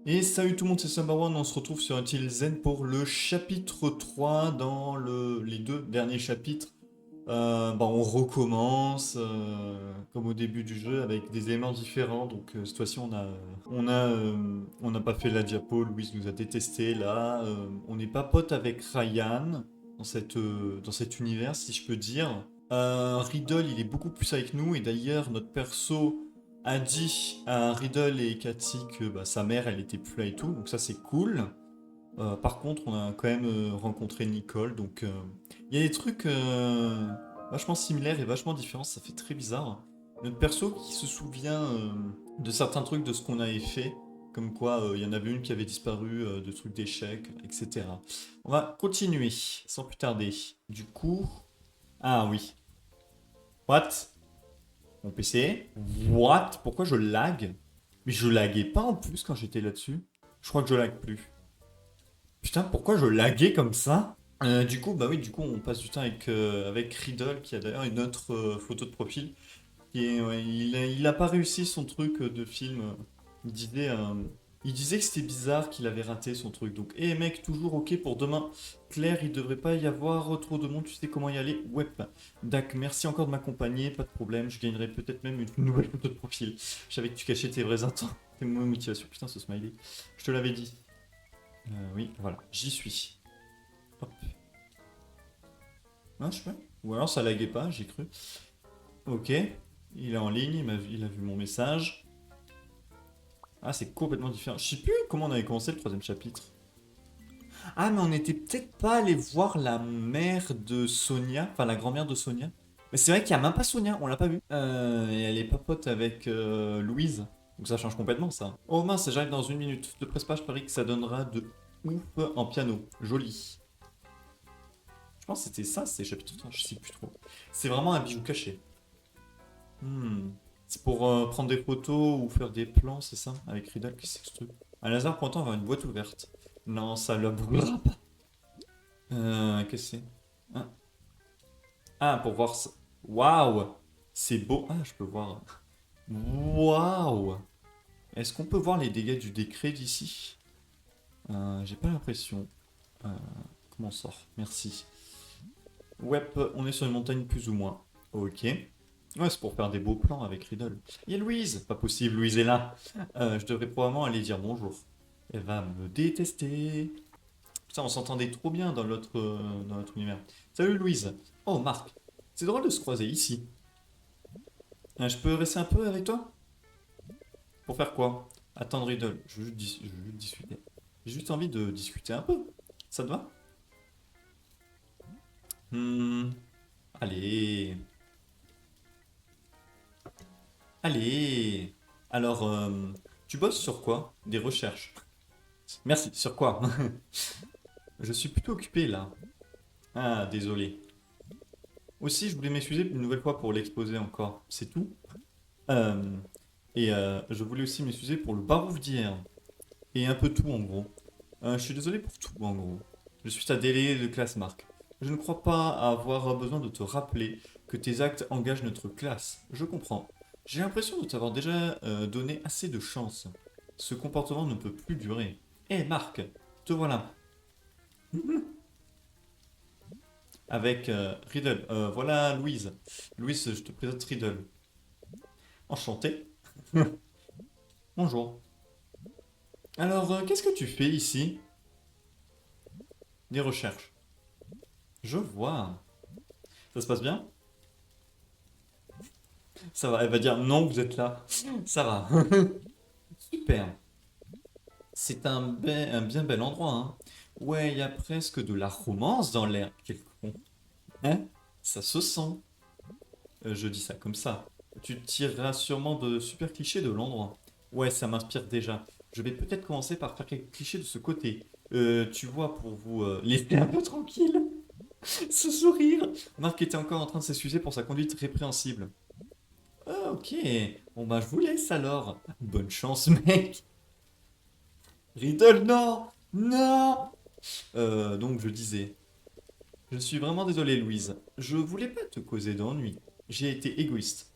Et salut tout le monde, c'est Summerone, on se retrouve sur un Zen pour le chapitre 3 dans les deux derniers chapitres. On recommence comme au début du jeu avec des éléments différents. Donc cette fois-ci on n'a pas fait la diapo, Louise nous a détesté là. On n'est pas pote avec Ryan dans cet univers si je peux dire. Riddle il est beaucoup plus avec nous et d'ailleurs notre perso a dit à Riddle et Cathy que sa mère elle était plus là et tout, donc ça c'est cool. Par contre, on a quand même rencontré Nicole, donc il y a des trucs vachement similaires et vachement différents, ça fait très bizarre. Notre perso qui se souvient de certains trucs de ce qu'on avait fait, comme quoi il y en avait une qui avait disparu, de trucs d'échecs, etc. On va continuer sans plus tarder. Du coup, ah oui, what? Mon PC. What? Pourquoi je lag? Mais je laguais pas en plus quand j'étais là-dessus. Je crois que je lag plus. Putain, pourquoi je laguais comme ça? Du coup, bah oui, du coup, on passe du temps avec Riddle, qui a d'ailleurs une autre photo de profil. Ouais, il a pas réussi son truc de film. Il disait, euh, il disait que c'était bizarre qu'il avait raté son truc. Donc, hé mec, toujours ok pour demain. Claire, il devrait pas y avoir trop de monde, tu sais comment y aller? Ouais. Dac, merci encore de m'accompagner, pas de problème. Je gagnerai peut-être même une nouvelle photo de profil. Je savais que tu cachais tes vrais intents, tes motivations. Putain, ce smiley. Je te l'avais dit. Oui, voilà, j'y suis. Hop. Ah, je sais pas. Ou alors ça laguait pas, j'ai cru. Ok. Il est en ligne, il a vu mon message. Ah, c'est complètement différent. Je sais plus comment on avait commencé le troisième chapitre. Ah, mais on était peut-être pas allé voir la mère de Sonia, enfin la grand-mère de Sonia. Mais c'est vrai qu'il y a même pas Sonia, on l'a pas vu. Et elle est pas pote avec Louise. Donc ça change complètement ça. Oh mince, j'arrive dans une minute. De presse pas, je parie que ça donnera de ouf en piano. Joli. Je pense que c'était ça, c'est chapitre 3, je sais plus trop. C'est vraiment un bijou caché. Hmm. C'est pour prendre des photos ou faire des plans, c'est ça? Avec Riddle, qu'est-ce que c'est que ce truc? Un hasard pourtant avoir une boîte ouverte. Non, ça le brûlera pas. Qu'est-ce que c'est? Ah. Ah, pour voir ça. Waouh! C'est beau. Ah, je peux voir. Waouh! Est-ce qu'on peut voir les dégâts du décret d'ici? J'ai pas l'impression. Euh, comment on sort? Merci. Ouais, on est sur une montagne plus ou moins. Ok. Ouais, c'est pour faire des beaux plans avec Riddle. Il y a Louise! Pas possible, Louise est là. Je devrais probablement aller dire bonjour. Elle va me détester. Putain, on s'entendait trop bien dans l'autre univers. Salut Louise. Oh, Marc. C'est drôle de se croiser ici. Je peux rester un peu avec toi? Pour faire quoi? Attendre Riddle. Je veux juste discuter. J'ai juste envie de discuter un peu. Ça te va? Hmm. Allez. Allez. Alors, tu bosses sur quoi? Des recherches. Merci, sur quoi? Je suis plutôt occupé là. Ah, désolé. Aussi, je voulais m'excuser une nouvelle fois pour l'exposer encore. C'est tout. Euh, je voulais aussi m'excuser pour le barouf d'hier. Et un peu tout en gros. Je suis désolé pour tout en gros. Je suis ta déléguée de classe, Marc. Je ne crois pas avoir besoin de te rappeler que tes actes engagent notre classe. Je comprends. J'ai l'impression de t'avoir déjà donné assez de chance. Ce comportement ne peut plus durer. Hé Marc, te voilà. Avec Riddle. Voilà Louise. Louise, je te présente Riddle. Enchanté. Bonjour. Alors, qu'est-ce que tu fais ici? Des recherches. Je vois. Ça se passe bien? Ça va. Elle va dire non, vous êtes là. Ça va. Super. C'est un bien bel endroit, hein. Ouais, il y a presque de la romance dans l'air. Quel con. Hein? Ça se sent. Je dis ça comme ça. Tu tireras sûrement de super clichés de l'endroit. Ouais, ça m'inspire déjà. Je vais peut-être commencer par faire quelques clichés de ce côté. Tu vois, pour vous laisser un peu tranquille. Ce sourire. Marc était encore en train de s'excuser pour sa conduite répréhensible. Ah, ok. Bon, bah, je vous laisse alors. Bonne chance, mec. Riddle, non! Non! Donc, je disais. Je suis vraiment désolé, Louise. Je voulais pas te causer d'ennui. J'ai été égoïste.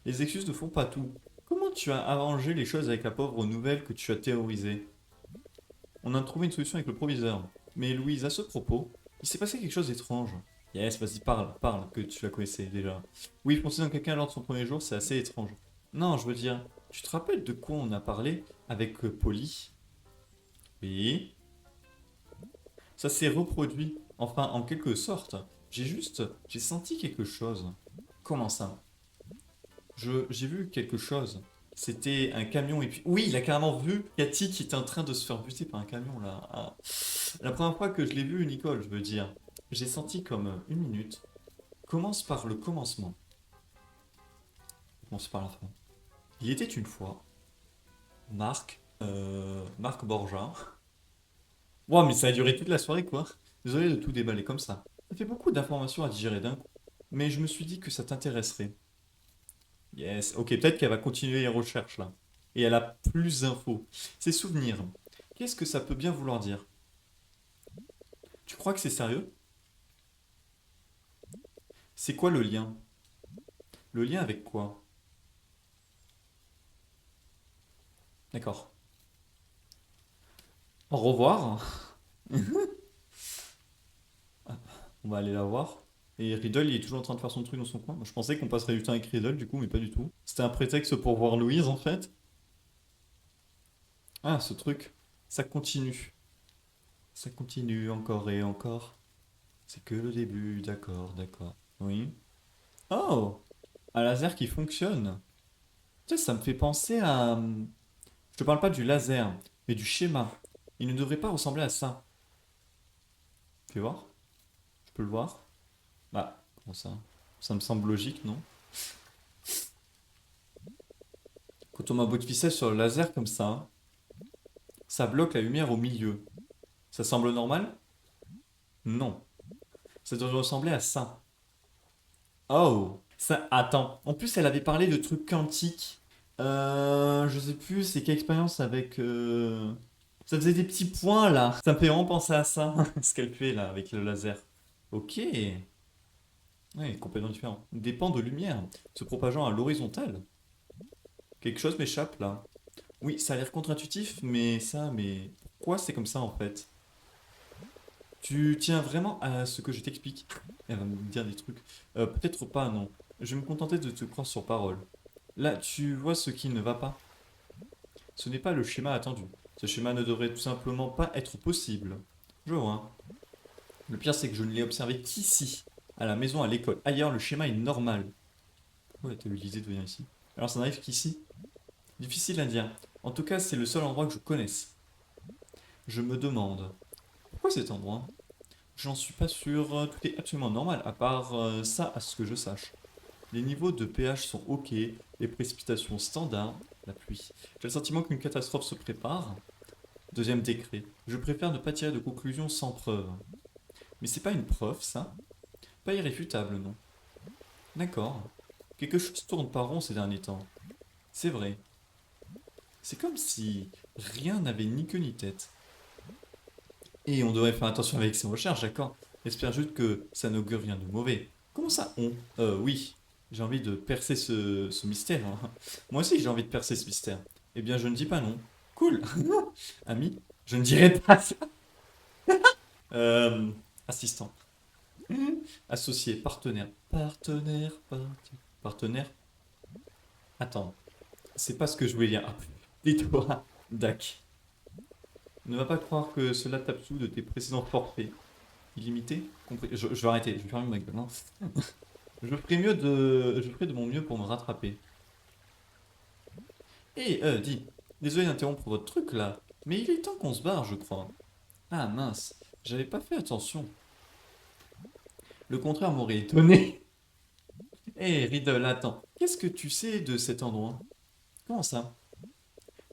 Les excuses ne font pas tout. Comment tu as arrangé les choses avec la pauvre nouvelle que tu as terrorisée? On a trouvé une solution avec le proviseur. Mais Louise, à ce propos, il s'est passé quelque chose d'étrange. Yes, vas-y, parle, que tu la connaissais déjà. Oui, foncer dans quelqu'un lors de son premier jour, c'est assez étrange. Non, je veux dire, tu te rappelles de quoi on a parlé avec Polly? Oui. Ça s'est reproduit. Enfin, en quelque sorte. J'ai senti quelque chose. Comment ça? J'ai vu quelque chose. C'était un camion et puis... Oui, il a carrément vu Cathy qui était en train de se faire buter par un camion là. Ah. La première fois que je l'ai vu, Nicole, je veux dire, j'ai senti comme une minute. Commence par le commencement. Commence par la fin. Il était une fois Marc Borja. Wow, mais ça a duré toute la soirée quoi. Désolé de tout déballer comme ça. Ça fait beaucoup d'informations à digérer d'un coup. Mais je me suis dit que ça t'intéresserait. Yes, ok, peut-être qu'elle va continuer les recherches là. Et elle a plus d'infos. Ses souvenirs. Qu'est-ce que ça peut bien vouloir dire? Tu crois que c'est sérieux? C'est quoi le lien? Le lien avec quoi? D'accord. Au revoir. On va aller la voir. Et Riddle, il est toujours en train de faire son truc dans son coin. Moi, je pensais qu'on passerait du temps avec Riddle, du coup, mais pas du tout. C'était un prétexte pour voir Louise, en fait. Ah, ce truc, ça continue. Ça continue encore et encore. C'est que le début, d'accord, d'accord. Oui. Oh! Un laser qui fonctionne. Tu sais, ça me fait penser à... Je te parle pas du laser, mais du schéma. Il ne devrait pas ressembler à ça. Fais voir. Je peux le voir? Bah, comment ça? Ça me semble logique, non? Quand on met un bout de ficelle sur le laser comme ça bloque la lumière au milieu. Ça semble normal? Non. Ça devrait ressembler à ça. Oh! Ça, attends. En plus, elle avait parlé de trucs quantiques. Je sais plus, c'est quelle expérience avec... Ça faisait des petits points là. Ça me fait vraiment penser à ça, ce qu'elle fait là avec le laser. Ok. Ouais, complètement différent. Des pans de lumière se propageant à l'horizontale. Quelque chose m'échappe là. Oui, ça a l'air contre-intuitif, mais pourquoi c'est comme ça en fait? Tu tiens vraiment à ce que je t'explique? Elle va me dire des trucs. Peut-être pas, non. Je vais me contenter de te croire sur parole. Là, tu vois ce qui ne va pas. Ce n'est pas le schéma attendu. Ce schéma ne devrait tout simplement pas être possible. Je vois. Le pire, c'est que je ne l'ai observé qu'ici, à la maison, à l'école. Ailleurs, le schéma est normal. Pourquoi t'as eu l'idée de venir ici? Alors, ça n'arrive qu'ici? Difficile à dire. En tout cas, c'est le seul endroit que je connaisse. Je me demande, pourquoi cet endroit? J'en suis pas sûr, tout est absolument normal, à part ça, à ce que je sache. Les niveaux de pH sont ok, les précipitations standards, la pluie. J'ai le sentiment qu'une catastrophe se prépare. Deuxième décret. Je préfère ne pas tirer de conclusion sans preuve. Mais c'est pas une preuve, ça? Pas irréfutable, non. D'accord. Quelque chose tourne par rond ces derniers temps. C'est vrai. C'est comme si rien n'avait ni queue ni tête. Et on devrait faire attention avec ses recherches, d'accord? J'espère juste que ça n'augure rien de mauvais. Comment ça, on? Oui. J'ai envie de percer ce mystère, hein. Moi aussi, j'ai envie de percer ce mystère. Eh bien, je ne dis pas non. Cool. Ami, je ne dirai pas ça. Euh, assistant. Associé, partenaire. Partenaire. Attends, c'est pas ce que je voulais dire. Ah, dis-toi. Dac. Ne va pas croire que cela tape sous de tes précédents forfaits. Illimité? Compris. Je vais arrêter, je vais fermer ma gueule, hein. Je ferai de mon mieux pour me rattraper. Hé, dis, désolé d'interrompre votre truc là, mais il est temps qu'on se barre, je crois. Ah mince, j'avais pas fait attention. Le contraire m'aurait étonné. Hé, Riddle, attends, qu'est-ce que tu sais de cet endroit? Comment ça?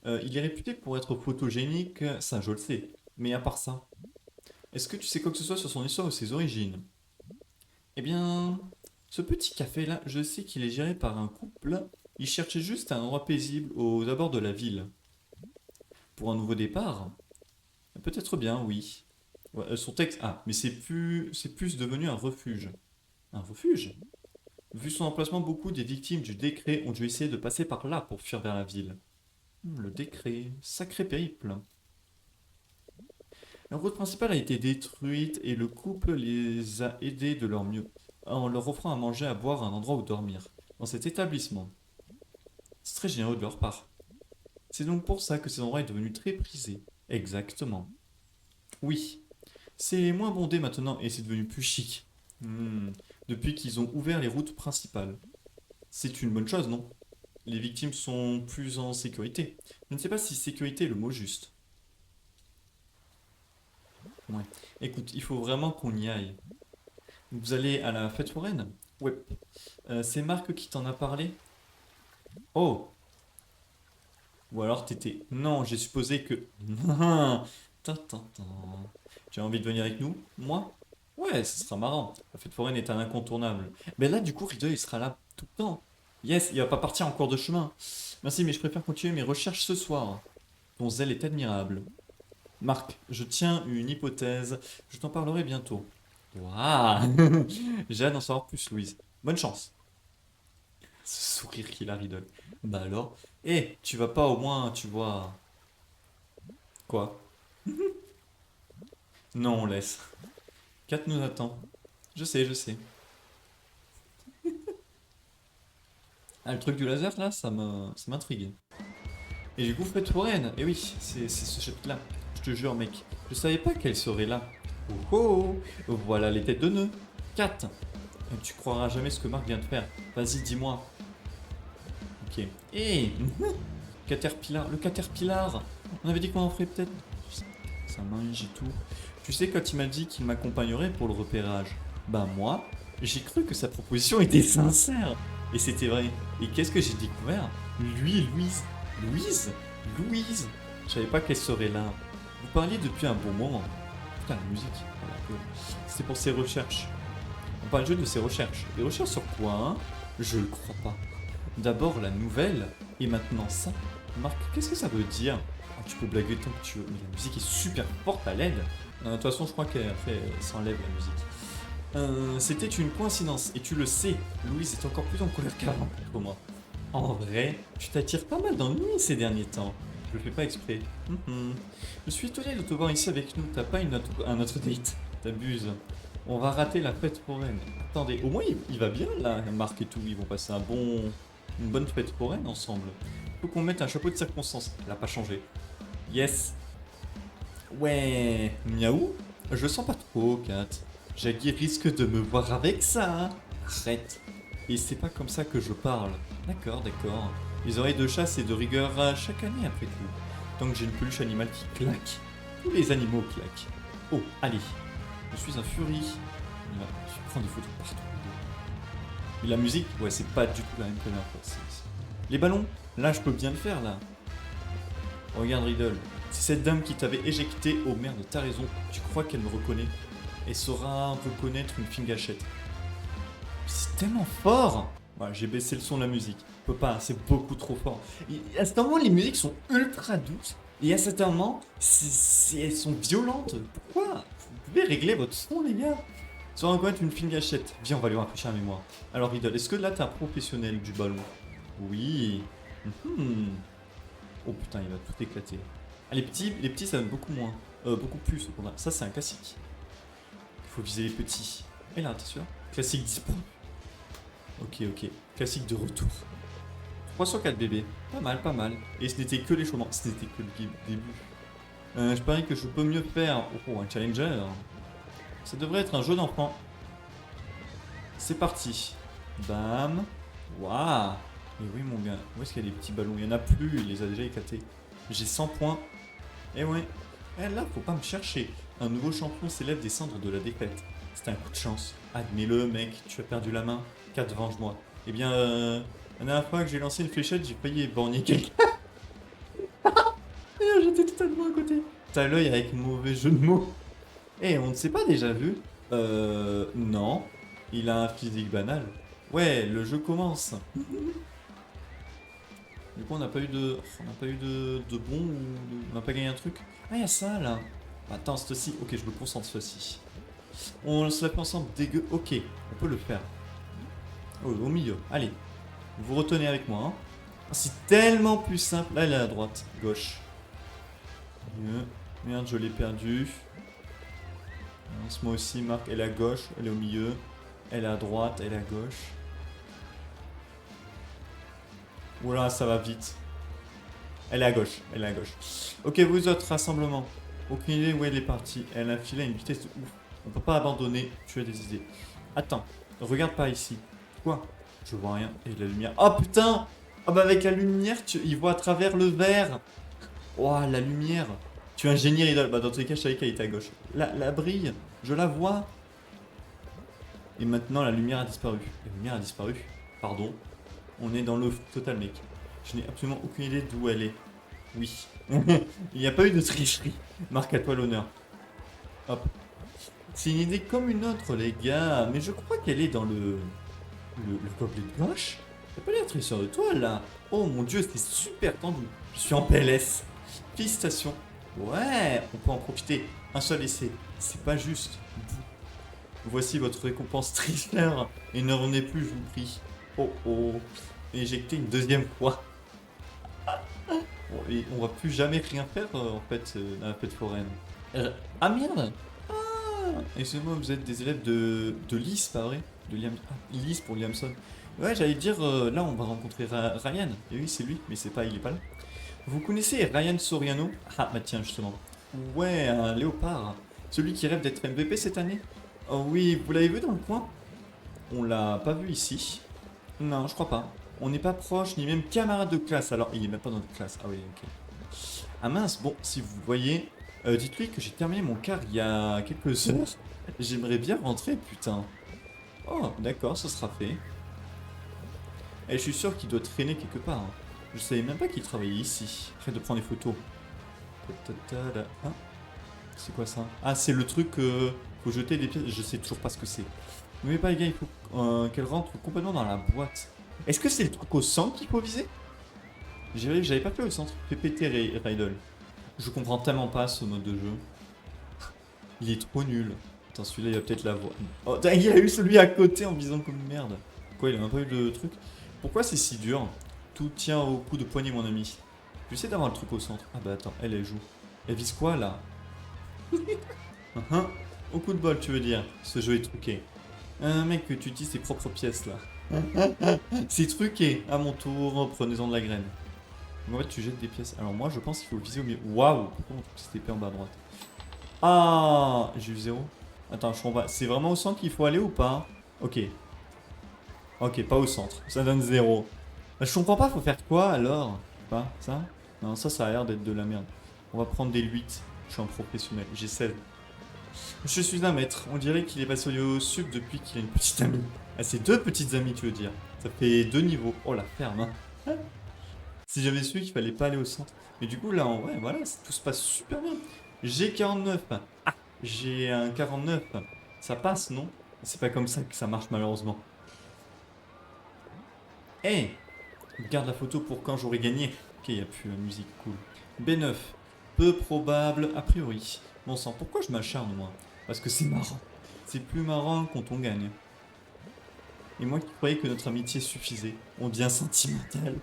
Il est réputé pour être photogénique, ça je le sais. Mais à part ça, est-ce que tu sais quoi que ce soit sur son histoire ou ses origines? Eh bien, ce petit café-là, je sais qu'il est géré par un couple. Ils cherchaient juste un endroit paisible aux abords de la ville. Pour un nouveau départ? Peut-être bien, oui. Ouais, son texte... Ah, mais c'est plus devenu un refuge. Un refuge? Vu son emplacement, beaucoup des victimes du décret ont dû essayer de passer par là pour fuir vers la ville. Le décret, sacré périple. La route principale a été détruite et le couple les a aidés de leur mieux, en leur offrant à manger, à boire, un endroit où dormir. Dans cet établissement. C'est très généreux de leur part. C'est donc pour ça que cet endroit est devenu très prisé. Exactement. Oui, c'est moins bondé maintenant et c'est devenu plus chic. Hmm, depuis qu'ils ont ouvert les routes principales. C'est une bonne chose, non? Les victimes sont plus en sécurité. Je ne sais pas si sécurité est le mot juste. Ouais. Écoute, il faut vraiment qu'on y aille. Vous allez à la fête foraine? Ouais. C'est Marc qui t'en a parlé? Oh! Ou alors t'étais... Non, j'ai supposé que... Non. Tintintin. Tu as envie de venir avec nous? Moi? Ouais, ce sera marrant. La fête foraine est un incontournable. Mais là, du coup, Riddle, il sera là tout le temps. Yes, il va pas partir en cours de chemin. Merci, mais je préfère continuer mes recherches ce soir. Ton zèle est admirable. Marc, je tiens une hypothèse. Je t'en parlerai bientôt. Waouh! J'ai hâte d'en savoir plus, Louise. Bonne chance. Ce sourire qu'il a, Riddle. Bah alors? Eh, tu vas pas au moins, tu vois... Quoi? Non, on laisse. Kat nous attend. Je sais, je sais. Ah, le truc du laser, là, ça m'intrigue. Et du coup, fête foraine. Et oui, c'est ce chapitre-là. Je te jure, mec. Je savais pas qu'elle serait là. Oh oh! Voilà les têtes de nœuds. 4. Tu croiras jamais ce que Marc vient de faire. Vas-y, dis-moi. Ok. Hé! Caterpillar. Le Caterpillar. On avait dit qu'on en ferait peut-être. Ça mange et tout. Tu sais, quand il m'a dit qu'il m'accompagnerait pour le repérage, bah moi, j'ai cru que sa proposition était sincère. Et c'était vrai. Et qu'est-ce que j'ai découvert? Lui et Louise. Louise? Louise? Je savais pas qu'elle serait là. Vous parliez depuis un bon moment. Putain, la musique. Voilà, cool. C'était pour ses recherches. On parle juste de ses recherches. Des recherches sur quoi, hein? Je le crois pas. D'abord la nouvelle, et maintenant ça. Marc, qu'est-ce que ça veut dire? Ah, tu peux blaguer tant que tu veux, mais la musique est super forte à l'aide. De toute façon, je crois qu'après, elle s'enlève la musique. C'était une coïncidence, et tu le sais, Louise est encore plus en colère qu'avant pour moi. En vrai, tu t'attires pas mal d'ennuis ces derniers temps. Je le fais pas exprès. Mhm. Je suis étonné de te voir ici avec nous, t'as pas un autre date? T'abuses. On va rater la fête foraine. Attendez, au moins il va bien là, Marc et tout, ils vont passer une bonne fête foraine ensemble. Faut qu'on mette un chapeau de circonstance, elle a pas changé. Yes. Ouais, miaou. Je sens pas trop, Kat. Jackie risque de me voir avec ça. Arrête. Et c'est pas comme ça que je parle. D'accord, d'accord. Les oreilles de chasse et de rigueur chaque année après tout. Tant que j'ai une peluche animale qui claque. Tous les animaux claquent. Oh, allez. Je suis un furie. Là, je prends des photos partout. Et la musique, ouais, c'est pas du tout la même première fois. Les ballons, là, je peux bien le faire, là. Regarde, Riddle. C'est cette dame qui t'avait éjecté. Oh merde, t'as raison. Tu crois qu'elle me reconnaît? Elle saura reconnaître une fille gâchette. C'est tellement fort! Ouais, j'ai baissé le son de la musique. Je peux pas, c'est beaucoup trop fort. Et à certains moments, les musiques sont ultra douces. Et à certains moments, elles sont violentes. Pourquoi? Vous pouvez régler votre son, les gars? Ça va reconnaître une fine gâchette. Viens, on va lui rafraîchir la mémoire. Alors, Riddle, est-ce que là, t'es un professionnel du ballon? Oui. Mhm. Oh putain, il va tout éclater. Ah, les petits, ça donne beaucoup moins. Beaucoup plus, au contraire. Ça, c'est un classique. Il faut viser les petits. Et là, t'es sûr? Classique 10 points. Ok, ok. Classique de retour. 304 bébés. Pas mal, pas mal. Et ce n'était que les chômeurs. Ce n'était que le début. Je parie que je peux mieux faire. Oh, un challenger. Ça devrait être un jeu d'enfant. C'est parti. Bam. Waouh. Et oui, mon gars. Où est-ce qu'il y a des petits ballons? Il y en a plus. Il les a déjà éclatés. J'ai 100 points. Et ouais. Eh là, faut pas me chercher. Un nouveau champion s'élève des cendres de la défaite. C'est un coup de chance. Admets-le, mec. Tu as perdu la main. 4, venge-moi. Eh bien, la dernière fois que j'ai lancé une fléchette, j'ai failli éborgner quelqu'un. J'étais totalement à côté. T'as l'œil avec mauvais jeu de mots. Eh, on ne s'est pas déjà vu? Non. Il a un physique banal. Ouais, le jeu commence. Du coup, on n'a pas eu de... On n'a pas eu de bon ou... On n'a pas gagné un truc? Ah, il y a ça, là. Attends, ceci. Ok, je me concentre, ceci. On se l'a fait ensemble, dégueu. Ok, on peut le faire. Oh, au milieu. Allez. Vous retenez avec moi. Hein. C'est tellement plus simple. Là, elle est à droite. Gauche. Mieux. Merde, je l'ai perdu. Moi aussi, Marc. Elle est à gauche. Elle est au milieu. Elle est à droite. Elle est à gauche. Oula, ça va vite. Elle est à gauche. Elle est à gauche. Ok, vous autres, rassemblement. Aucune idée où elle est partie. Elle a filé à une vitesse de ouf. On peut pas abandonner. Tu as des idées. Attends. Regarde par ici. Quoi? Je vois rien. Et la lumière. Oh putain! Ah bah avec la lumière, il voit à travers le verre. Oh, la lumière. Tu es un génie idole. Bah dans tous les cas, je savais qu'elle était à gauche. La brille, je la vois. Et maintenant, la lumière a disparu. La lumière a disparu. Pardon. On est dans le total, mec. Je n'ai absolument aucune idée d'où elle est. Oui. Il n'y a pas eu de tricherie. Marque à toi l'honneur. Hop. C'est une idée comme une autre, les gars. Mais je crois qu'elle est dans le gobelet de gauche. T'as pas l'air très sûr de toi, là. Oh mon dieu, c'est super tendu. Je suis en PLS. Félicitations. Ouais, on peut en profiter. Un seul essai. C'est pas juste. Voici votre récompense tricheur. Et ne revenez plus, je vous prie. Oh oh. Éjectez une deuxième fois. Bon, et on va plus jamais rien faire, en fait, dans la fête foraine. Ah merde. Excusez-moi, vous êtes des élèves de Lys, pas vrai? De Liam... Ah, Lys pour Liamson. Ouais, j'allais dire, là on va rencontrer Ryan. Et oui, c'est lui, mais c'est pas, il est pas là. Vous connaissez Ryan Soriano? Ah, bah tiens, justement. Ouais, un léopard. Celui qui rêve d'être MVP cette année? Oh oui, vous l'avez vu dans le coin? On l'a pas vu ici. Non, je crois pas. On n'est pas proche, ni même camarade de classe. Alors, il est même pas dans notre classe. Ah oui, ok. Ah mince, bon, si vous voyez, dites-lui que j'ai terminé mon quart il y a quelques heures. J'aimerais bien rentrer, putain. Oh, d'accord, ça sera fait. Et je suis sûr qu'il doit traîner quelque part. Hein. Je savais même pas qu'il travaillait ici. Arrête de prendre des photos. Hein? C'est quoi ça? Ah, c'est le truc, faut jeter des pièces. Je sais toujours pas ce que c'est. Mais pas les gars, il faut qu'elle rentre complètement dans la boîte. Est-ce que c'est le truc au centre qu'il faut viser? J'avais pas fait au centre. PPT Raidol. Je comprends tellement pas ce mode de jeu. Il est trop nul. Attends, celui-là, il va peut-être l'avoir. Oh, il a eu celui à côté en visant comme une merde. Quoi, il a même pas eu le truc? Pourquoi c'est si dur? Tout tient au coup de poignet, mon ami. J'essaie d'avoir le truc au centre. Ah bah attends, elle joue. Elle vise quoi, là? Au coup de bol, tu veux dire. Ce jeu est truqué. Un mec, que tu utilises tes propres pièces, là. C'est truqué. À mon tour, prenez-en de la graine. En fait, tu jettes des pièces. Alors moi, je pense qu'il faut viser au milieu. Waouh! Pourquoi on trouve cette épée en bas à droite? Ah! J'ai eu 0. Attends, je comprends pas. C'est vraiment au centre qu'il faut aller ou pas? Ok. Ok, pas au centre. Ça donne 0. Je comprends pas, faut faire quoi alors? Pas ça? Non, ça a l'air d'être de la merde. On va prendre des 8. Je suis un professionnel. J'ai 16. Je suis un maître. On dirait qu'il est passé au sub depuis qu'il a une petite amie. Ah, c'est deux petites amies, tu veux dire. Ça fait 2 niveaux. Oh la ferme, hein. Si j'avais su qu'il fallait pas aller au centre. Mais du coup, là, en vrai, voilà, tout se passe super bien. J'ai 49. Ah, j'ai un 49. Ça passe, non? C'est pas comme ça que ça marche, malheureusement. Eh, garde la photo pour quand j'aurai gagné. Ok, il n'y a plus la musique, cool. B9. Peu probable, a priori. Bon sang, pourquoi je m'acharne, moi? Parce que c'est marrant. C'est plus marrant quand on gagne. Et moi qui croyais que notre amitié suffisait. On devient sentimental.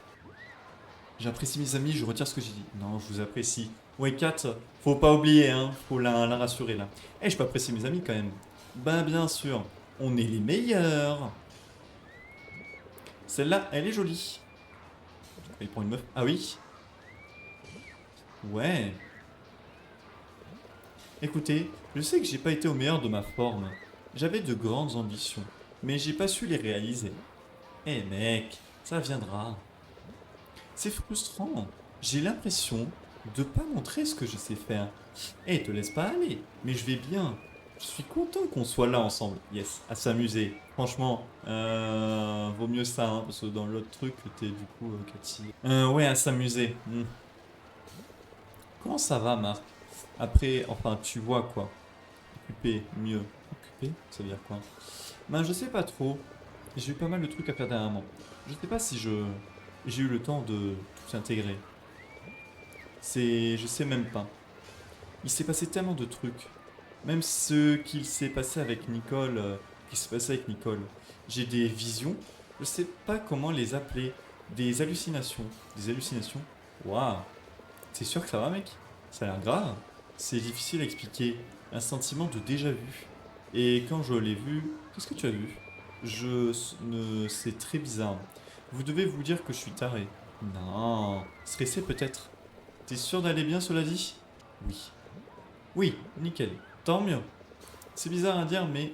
J'apprécie mes amis, je retire ce que j'ai dit. Non, je vous apprécie. Ouais, 4, faut pas oublier, hein. Faut la rassurer, là. Eh, je peux apprécier mes amis, quand même. Ben, bien sûr. On est les meilleurs. Celle-là, elle est jolie. Elle prend une meuf. Ah oui? Ouais. Écoutez, je sais que j'ai pas été au meilleur de ma forme. J'avais de grandes ambitions, mais j'ai pas su les réaliser. Eh mec, ça viendra. C'est frustrant. J'ai l'impression de pas montrer ce que je sais faire. Eh, te laisse pas aller, mais je vais bien. Je suis content qu'on soit là ensemble. Yes, à s'amuser. Franchement, vaut mieux ça, hein, parce que dans l'autre truc, t'es du coup Cathy. Ouais, à s'amuser. Comment ça va, Marc? Après, enfin, tu vois quoi. Occupé, mieux. Occupé, ça veut dire quoi? Ben, je sais pas trop. J'ai eu pas mal de trucs à faire dernièrement. Je sais pas si j'ai eu le temps de tout intégrer. Je sais même pas. Il s'est passé tellement de trucs. Même ce qu'il s'est passé avec Nicole, qui s'est passé avec Nicole. J'ai des visions Je sais pas comment les appeler. Des hallucinations. Des hallucinations. Waouh. T'es sûr que ça va, mec? Ça a l'air grave. C'est difficile à expliquer. Un sentiment de déjà-vu. Et quand je l'ai vu, qu'est-ce que tu as vu? Ne... C'est très bizarre. Vous devez vous dire que je suis taré. Non. Stressé peut-être. T'es sûr d'aller bien, cela dit? Oui. Oui, nickel. Tant mieux. C'est bizarre à dire, mais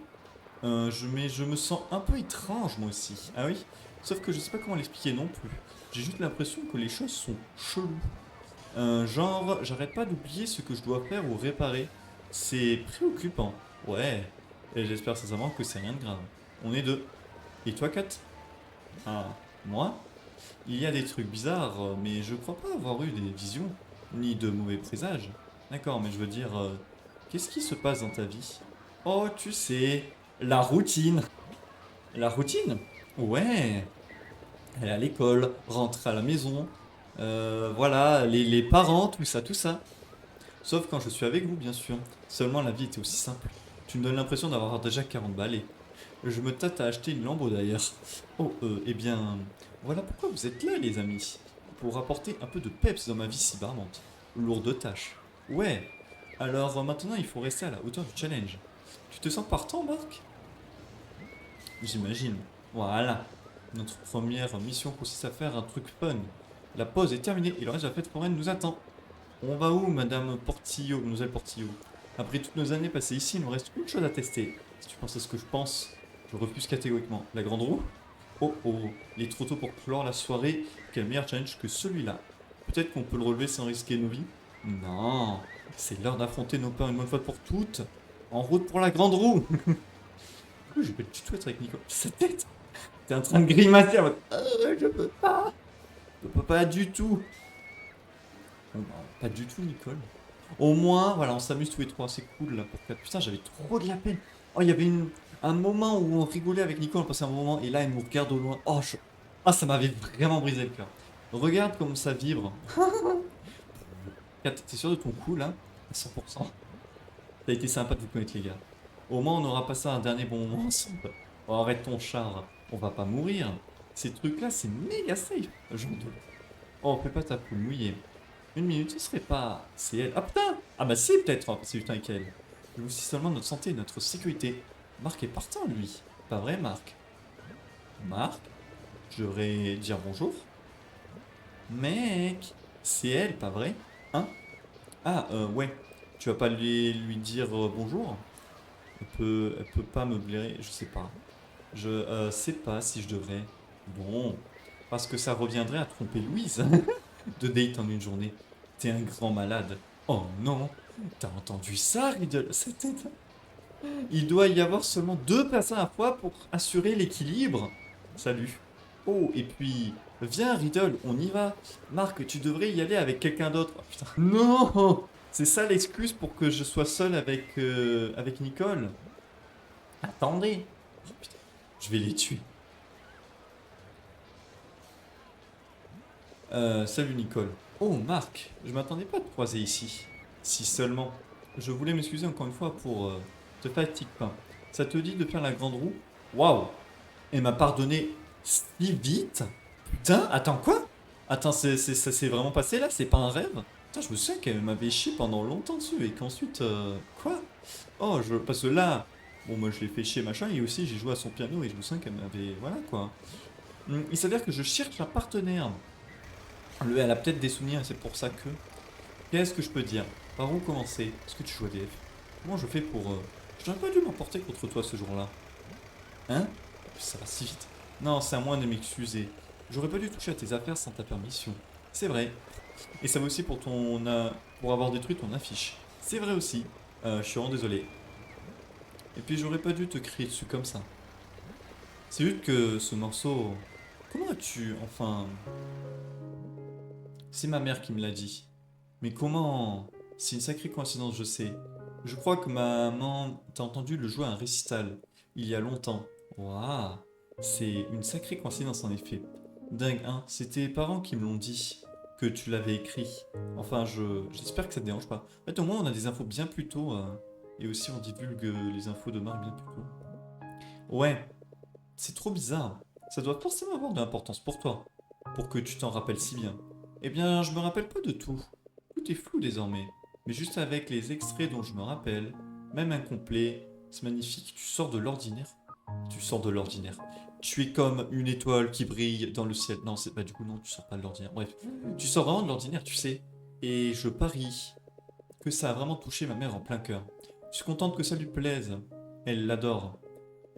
je me sens un peu étrange, moi aussi. Ah oui? Sauf que je sais pas comment l'expliquer non plus. J'ai juste l'impression que les choses sont cheloues. Genre, j'arrête pas d'oublier ce que je dois faire ou réparer. C'est préoccupant. Ouais. Et j'espère sincèrement que c'est rien de grave. On est deux. Et toi, Kat? Ah, moi? Il y a des trucs bizarres, mais je crois pas avoir eu des visions, ni de mauvais présages. D'accord, mais je veux dire, qu'est-ce qui se passe dans ta vie? Oh, tu sais, la routine. La routine? Ouais. Aller à l'école, rentrer à la maison, voilà, les parents, tout ça, tout ça. Sauf quand je suis avec vous, bien sûr. Seulement la vie était aussi simple. Tu me donnes l'impression d'avoir déjà 40 balais. Je me tâte à acheter une Lambo d'ailleurs. Oh, eh bien, voilà pourquoi vous êtes là, les amis. Pour apporter un peu de peps dans ma vie si barbante. Lourde tâche. Ouais. Alors maintenant, il faut rester à la hauteur du challenge. Tu te sens partant, Marc? J'imagine. Voilà. Notre première mission consiste à faire un truc fun. La pause est terminée et le reste de la fête foraine nous attend. On va où, Madame Portillo, Mademoiselle Portillo? Après toutes nos années passées ici, il nous reste une chose à tester. Si tu penses à ce que je pense, je refuse catégoriquement. La grande roue? Oh oh, il est trop tôt pour clore la soirée. Quel meilleur challenge que celui-là? Peut-être qu'on peut le relever sans risquer nos vies? Non, c'est l'heure d'affronter nos peurs une bonne fois pour toutes. En route pour la grande roue! Pourquoi je vais pas du tout être avec Nico? Cette tête! T'es en train de grimacer en mode je peux pas! Je peux pas du tout! Bon, bah, pas du tout, Nicole. Au moins, voilà, on s'amuse tous les trois, c'est cool là pour 4. Putain, j'avais trop de la peine. Oh, il y avait un moment où on rigolait avec Nicole, on passait un moment, et là, elle nous regarde au loin. Oh, ah, ça m'avait vraiment brisé le cœur. Regarde comme ça vibre. Kat, t'es sûr de ton coup là? À 100%. Ça a été sympa de vous connaître, les gars. Au moins, on aura passé un dernier bon moment ensemble. Oh, arrête ton char, on va pas mourir. Ces trucs-là, c'est méga safe. J'en doute. Oh, fais pas ta poule mouillée. Une minute, ce serait pas. C'est elle. Ah putain! Ah bah si, peut-être, on va passer du temps avec elle. Je veux aussi seulement notre santé et notre sécurité. Marc est partant, lui. Pas vrai, Marc? Marc? Je devrais dire bonjour. Mec! C'est elle, pas vrai? Hein? Ah, ouais. Tu vas pas lui dire bonjour? Elle peut pas me blairer, je sais pas. Je sais pas si je devrais. Bon, parce que ça reviendrait à tromper Louise. De date en une journée. T'es un grand malade. Oh non, t'as entendu ça, Riddle? Il doit y avoir seulement deux personnes à la fois pour assurer l'équilibre. Salut. Oh, et puis, viens, Riddle, on y va. Marc, tu devrais y aller avec quelqu'un d'autre. Oh, putain, non! C'est ça l'excuse pour que je sois seul avec Nicole. Attendez. Oh, putain, je vais les tuer. Salut Nicole. Oh Marc, je m'attendais pas à te croiser ici. Si seulement. Je voulais m'excuser encore une fois pour te fatigue pas. Ça te dit de faire la grande roue? Waouh! Elle m'a pardonné si vite? Putain, attends quoi? Attends, ça s'est vraiment passé là? C'est pas un rêve? Putain, je me souviens qu'elle m'avait chié pendant longtemps dessus et qu'ensuite. Quoi? Oh, parce que là. Bon, moi je l'ai fait chier machin et aussi j'ai joué à son piano et je me souviens qu'elle m'avait. Voilà quoi. Il s'avère que je cherche un partenaire. Elle a peut-être des souvenirs et c'est pour ça que. Qu'est-ce que je peux dire? Par où commencer? Est-ce que tu joues à DF? Comment je fais pour. Je n'aurais pas dû m'emporter contre toi ce jour-là. Hein? Ça va si vite. Non, c'est à moi de m'excuser. J'aurais pas dû toucher à tes affaires sans ta permission. C'est vrai. Et ça va aussi pour pour avoir détruit ton affiche. C'est vrai aussi. Je suis vraiment désolé. Et puis j'aurais pas dû te crier dessus comme ça. C'est juste que ce morceau. Comment as-tu. Enfin. C'est ma mère qui me l'a dit. Mais comment? C'est une sacrée coïncidence, je sais. Je crois que ma maman t'a entendu le jouer à un récital, il y a longtemps. Waouh! C'est une sacrée coïncidence en effet. Dingue, hein? C'est tes parents qui me l'ont dit que tu l'avais écrit. Enfin, j'espère que ça te dérange pas. En fait, au moins, on a des infos bien plus tôt. Et aussi, on divulgue les infos de Marc bien plus tôt. Ouais, c'est trop bizarre. Ça doit forcément avoir de l'importance pour toi, pour que tu t'en rappelles si bien. Eh bien, je me rappelle pas de tout. Tout est flou désormais. Mais juste avec les extraits dont je me rappelle, même incomplets, c'est magnifique, tu sors de l'ordinaire. Tu sors de l'ordinaire. Tu es comme une étoile qui brille dans le ciel. Non, c'est pas du coup, non, tu sors pas de l'ordinaire. Bref, tu sors vraiment de l'ordinaire, tu sais. Et je parie que ça a vraiment touché ma mère en plein cœur. Je suis contente que ça lui plaise. Elle l'adore.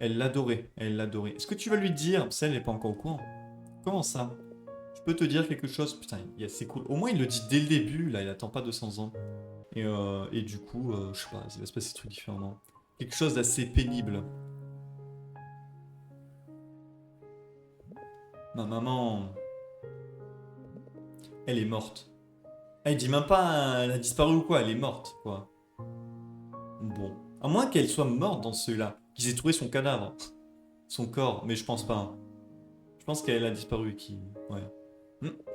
Elle l'adorait, elle l'adorait. Est-ce que tu vas lui dire, ça elle n'est pas encore au courant. Comment ça? Je peux te dire quelque chose? Putain, c'est cool. Au moins il le dit dès le début, là, il attend pas 200 ans. Et du coup, je sais pas, il va se passer des trucs différemment. Quelque chose d'assez pénible. Ma maman, elle est morte. Elle dit même pas, elle a disparu ou quoi, elle est morte, quoi. Bon. À moins qu'elle soit morte dans celui-là, qu'ils aient trouvé son cadavre, son corps, mais je pense pas, hein. Je pense qu'elle a disparu, qui... Ouais.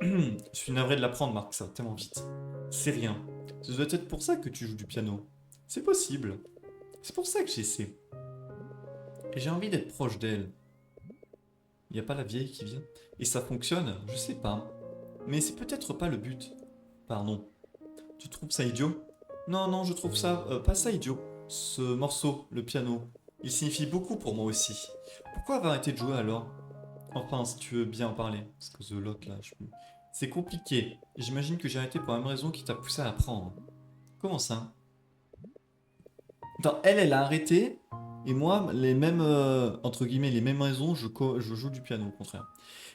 Je suis navré de l'apprendre, Marc, ça va tellement vite. C'est rien. Ce doit être pour ça que tu joues du piano. C'est possible. C'est pour ça que j'essaie. Et j'ai envie d'être proche d'elle. Y a pas la vieille qui vient? Et ça fonctionne? Je sais pas. Mais c'est peut-être pas le but. Pardon. Tu trouves ça idiot? Non, non, je trouve ça pas ça idiot. Ce morceau, le piano, il signifie beaucoup pour moi aussi. Pourquoi avoir arrêté de jouer alors? Enfin, si tu veux bien en parler. Parce que The Lot, là, je peux... C'est compliqué. J'imagine que j'ai arrêté pour la même raison qui t'a poussé à apprendre. Comment ça? Attends, elle a arrêté. Et moi, les mêmes, entre guillemets, les mêmes raisons, je joue du piano, au contraire.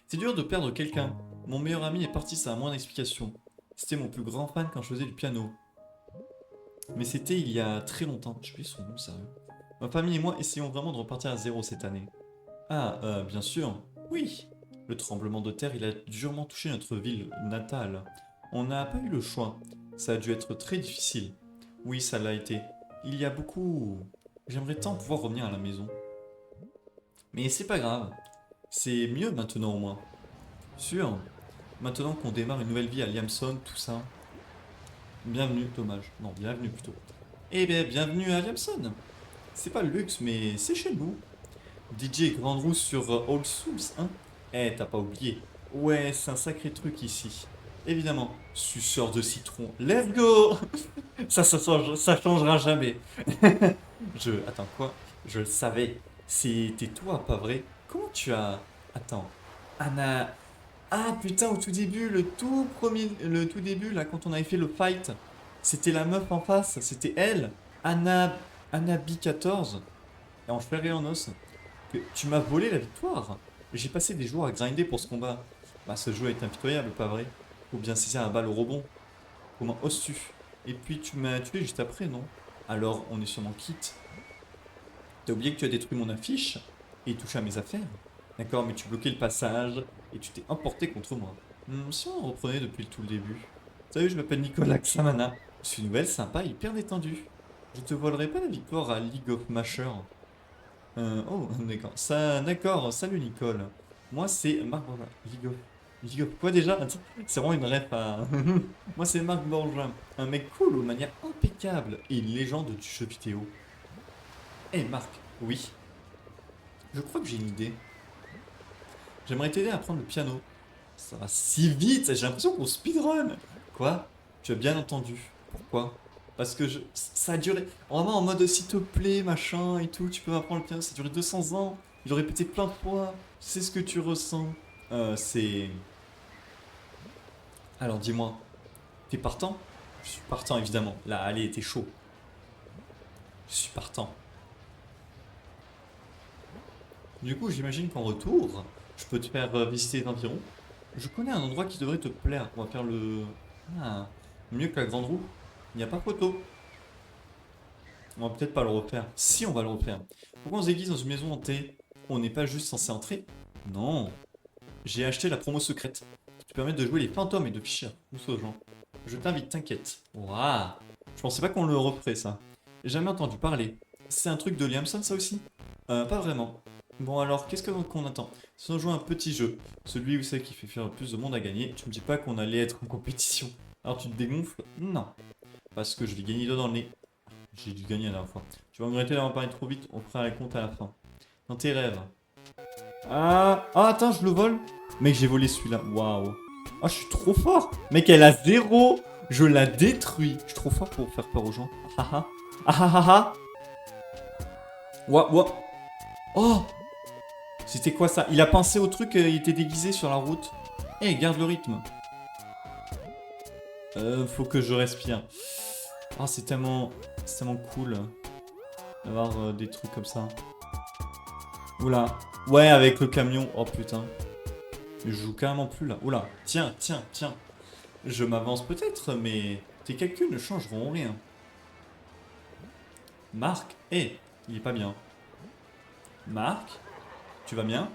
C'est dur de perdre quelqu'un. Mon meilleur ami est parti, ça a moins d'explications. C'était mon plus grand fan quand je faisais du piano. Mais c'était il y a très longtemps. Je sais son nom, sérieux. Ma famille et moi essayons vraiment de repartir à zéro cette année. Ah, bien sûr. Oui. Le tremblement de terre, il a durement touché notre ville natale. On n'a pas eu le choix. Ça a dû être très difficile. Oui, ça l'a été. Il y a beaucoup... J'aimerais tant pouvoir revenir à la maison. Mais c'est pas grave. C'est mieux maintenant au moins. Sûr. Maintenant qu'on démarre une nouvelle vie à Liamson, tout ça. Bienvenue, dommage. Non, bienvenue plutôt. Eh bien, bienvenue à Liamson. C'est pas le luxe, mais c'est chez nous. DJ Grande Roue sur Old Souls, hein? Eh, t'as pas oublié. Ouais, c'est un sacré truc ici. Évidemment, suceur de citron. Let's go! Ça changera jamais. Attends, quoi? Je le savais. C'était toi, pas vrai? Comment tu as... Attends. Anna... Ah, putain, au tout début, le tout premier... Le tout début, là, quand on avait fait le fight, c'était la meuf en face, c'était elle. Anna... Anna B14. Et en chair et en os. Tu m'as volé la victoire. J'ai passé des jours à grinder pour ce combat. Bah, ce jeu est impitoyable, pas vrai? Faut bien saisir la balle au rebond. Comment oses-tu? Et puis tu m'as tué juste après, non? Alors on est sûrement quitte. T'as oublié que tu as détruit mon affiche et touché à mes affaires? D'accord, mais tu bloquais le passage et tu t'es emporté contre moi. Si on reprenait depuis tout le début. Salut, je m'appelle Nicolas Xamana. Je suis nouvelle, sympa, hyper détendue. Je te volerai pas la victoire à League of Masher. Oh, d'accord. Ça, d'accord. Salut Nicole. Moi c'est Marc Bourgeois. League of quoi déjà? Attends, c'est vraiment une ref à... Moi c'est Marc Bourgeois. Un mec cool aux manières impeccables et une légende du jeu vidéo. Eh Marc, oui. Je crois que j'ai une idée. J'aimerais t'aider à apprendre le piano. Ça va si vite, j'ai l'impression qu'on speedrun. Quoi? Tu as bien entendu. Pourquoi? Parce que ça a duré. Vraiment en mode s'il te plaît, machin et tout, tu peux m'apprendre le piano. Ça a duré 200 ans. Je l'ai répété plein de fois. C'est ce que tu ressens. C'est. Alors dis-moi, t'es partant? Je suis partant évidemment. Là, allez, t'es chaud. Je suis partant. Du coup, j'imagine qu'en retour, je peux te faire visiter les environs. Je connais un endroit qui devrait te plaire. On va faire le. Ah, mieux que la grande roue. Il n'y a pas photo. On va peut-être pas le refaire. Si, on va le refaire. Pourquoi on se déguise dans une maison hantée? On n'est pas juste censé entrer? Non. J'ai acheté la promo secrète qui te permet de jouer les fantômes et de ficher tous aux gens. Je t'invite, t'inquiète. Waouh. Je pensais pas qu'on le referait ça. J'ai jamais entendu parler. C'est un truc de Liamson ça aussi? Pas vraiment. Bon alors, qu'est-ce qu'on attend? Si on joue à un petit jeu, celui où c'est qui fait faire le plus de monde à gagner, tu me dis pas qu'on allait être en compétition. Alors tu te dégonfles? Non. Parce que je vais gagner dans le nez. J'ai dû gagner la dernière fois. Tu vas regretter d'avoir parlé trop vite, on fera la compte à la fin. Dans tes rêves. Ah, attends, je le vole. Mec, j'ai volé celui-là. Waouh. Ah, je suis trop fort. Mec, elle a 0. Je la détruis. Je suis trop fort pour faire peur aux gens. Ah ah ah. Ah ah ah. Ouah, ouah. Oh. C'était quoi ça? Il a pensé au truc, il était déguisé sur la route. Eh, garde le rythme. Faut que je respire. Ah, c'est tellement cool d'avoir des trucs comme ça. Oula. Ouais, avec le camion. Oh putain. Je joue carrément plus là. Oula. Tiens, tiens, tiens. Je m'avance peut-être, mais tes calculs ne changeront rien. Marc, il est pas bien. Marc, tu vas bien?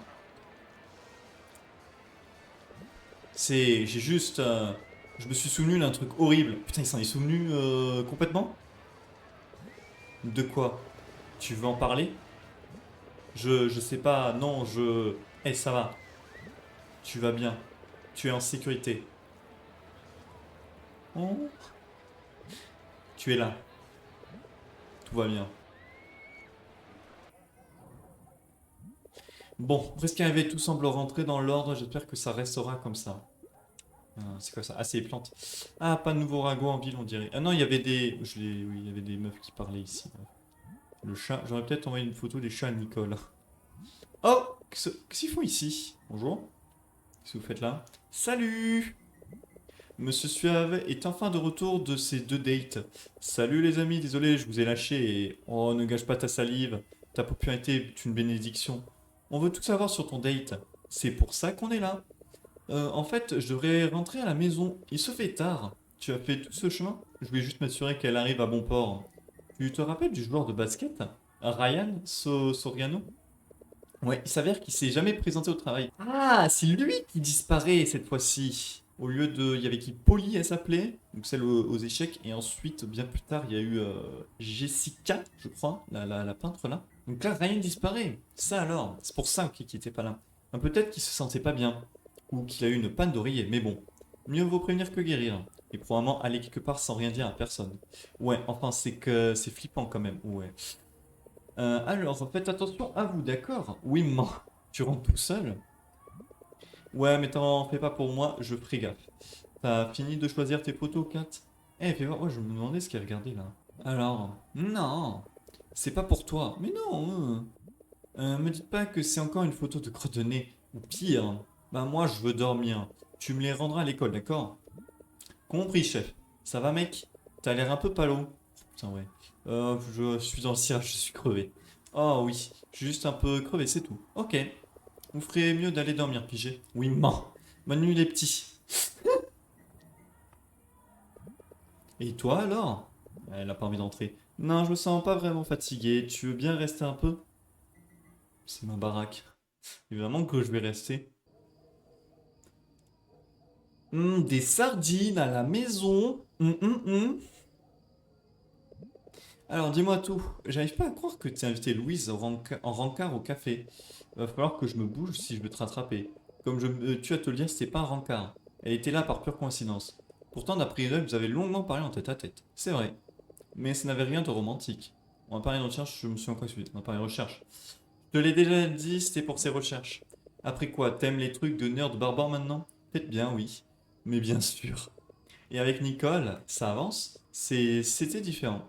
J'ai juste... je me suis souvenu d'un truc horrible. Putain, il s'en est souvenu complètement? De quoi? Tu veux en parler? Je sais pas, non, je... ça va. Tu vas bien. Tu es en sécurité. Oh, tu es là. Tout va bien. Bon, presque arrivé, tout semble rentrer dans l'ordre. J'espère que ça restera comme ça. C'est quoi ça? Ah, c'est les plantes. Ah, pas de nouveau ragot en ville, on dirait. Ah non, il y avait des... Oui, il y avait des meufs qui parlaient ici. Le chat... J'aurais peut-être envoyé une photo des chats à Nicole. Oh! Qu'est-ce qu'ils font ici? Bonjour. Qu'est-ce que vous faites là? Salut! Monsieur Suave est enfin de retour de ses 2 dates. Salut les amis, désolé, je vous ai lâché et... Oh, ne gâche pas ta salive. Ta popularité est une bénédiction. On veut tout savoir sur ton date. C'est pour ça qu'on est là. En fait, je devrais rentrer à la maison. Il se fait tard. Tu as fait tout ce chemin? Je voulais juste m'assurer qu'elle arrive à bon port. Tu te rappelles du joueur de basket? Ryan Soriano? Ouais, il s'avère qu'il s'est jamais présenté au travail. Ah, c'est lui qui disparaît cette fois-ci. Au lieu de... Il y avait qui? Polly, elle s'appelait. Donc celle aux échecs. Et ensuite, bien plus tard, il y a eu Jessica, je crois. La peintre là. Donc là, Ryan disparaît. Ça alors. C'est pour ça qu'il était pas là. Peut-être qu'il se sentait pas bien. Ou qu'il a eu une panne d'oreiller. Mais bon. Mieux vaut prévenir que guérir. Et probablement aller quelque part sans rien dire à personne. Ouais, enfin, c'est que c'est flippant quand même. Ouais. Alors, faites attention à vous, d'accord? Oui, maman. Tu rentres tout seul? Ouais, mais t'en fais pas pour moi, je ferai gaffe. T'as fini de choisir tes photos, Kat? Fais voir, ouais, je me demandais ce qu'elle regardait là. Alors, non, c'est pas pour toi. Mais non, me dites pas que c'est encore une photo de crotte de nez. Ou pire, bah moi je veux dormir. Tu me les rendras à l'école, d'accord? Compris, chef. Ça va, mec? T'as l'air un peu palo. Putain, ouais. Je suis dans le cirage, je suis crevé. Oh oui, je suis juste un peu crevé, c'est tout. Ok. Vous ferez mieux d'aller dormir, pigé. Oui, man. Bonne nuit, les petits. Et toi, alors? Elle a pas envie d'entrer. Non, je me sens pas vraiment fatigué. Tu veux bien rester un peu? C'est ma baraque. Évidemment que je vais rester. Des sardines à la maison. Alors, dis-moi tout. J'arrive pas à croire que tu as invité Louise en rencard au café. Va falloir que je me bouge si je veux te rattraper. Comme je me tue à te le dire, c'était pas un rencard. Elle était là par pure coïncidence. Pourtant, d'après elle, vous avez longuement parlé en tête à tête. C'est vrai. Mais ça n'avait rien de romantique. On a parlé de recherche, je me suis encore suivi. On a parlé de recherche. Je te l'ai déjà dit, c'était pour ses recherches. Après quoi, t'aimes les trucs de nerd barbare maintenant? Peut-être bien, oui. Mais bien sûr. Et avec Nicole, ça avance? C'était différent.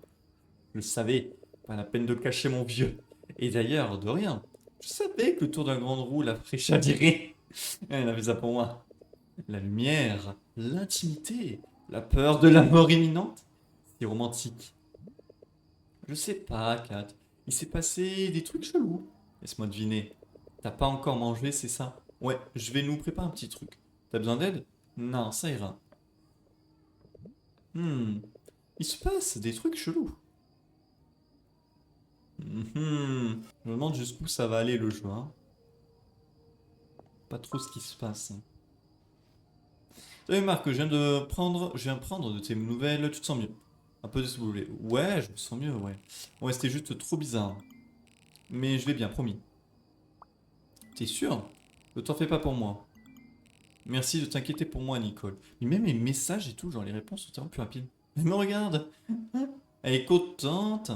Je le savais. Pas la peine de cacher mon vieux. Et d'ailleurs, de rien. Je savais que le tour d'un grande roue la ferait chavirer. Elle avait ça pour moi. La lumière, l'intimité, la peur de la mort imminente. C'est romantique. Je sais pas, Kat. Il s'est passé des trucs chelous. Laisse-moi deviner. T'as pas encore mangé, c'est ça? Ouais, je vais nous préparer un petit truc. T'as besoin d'aide? Non, ça ira. Hmm. Il se passe des trucs chelous. Je me demande jusqu'où ça va aller le jeu, hein. Pas trop ce qui se passe. Salut Marc, je viens de prendre de tes nouvelles, tu te sens mieux? Un peu déboulé. Ouais, je me sens mieux, ouais. Ouais, c'était juste trop bizarre. Mais je vais bien, promis. T'es sûr? Ne t'en fais pas pour moi. Merci de t'inquiéter pour moi, Nicole. Mais même les messages et tout, genre les réponses sont tellement plus rapides. Mais me regarde! Elle est contente.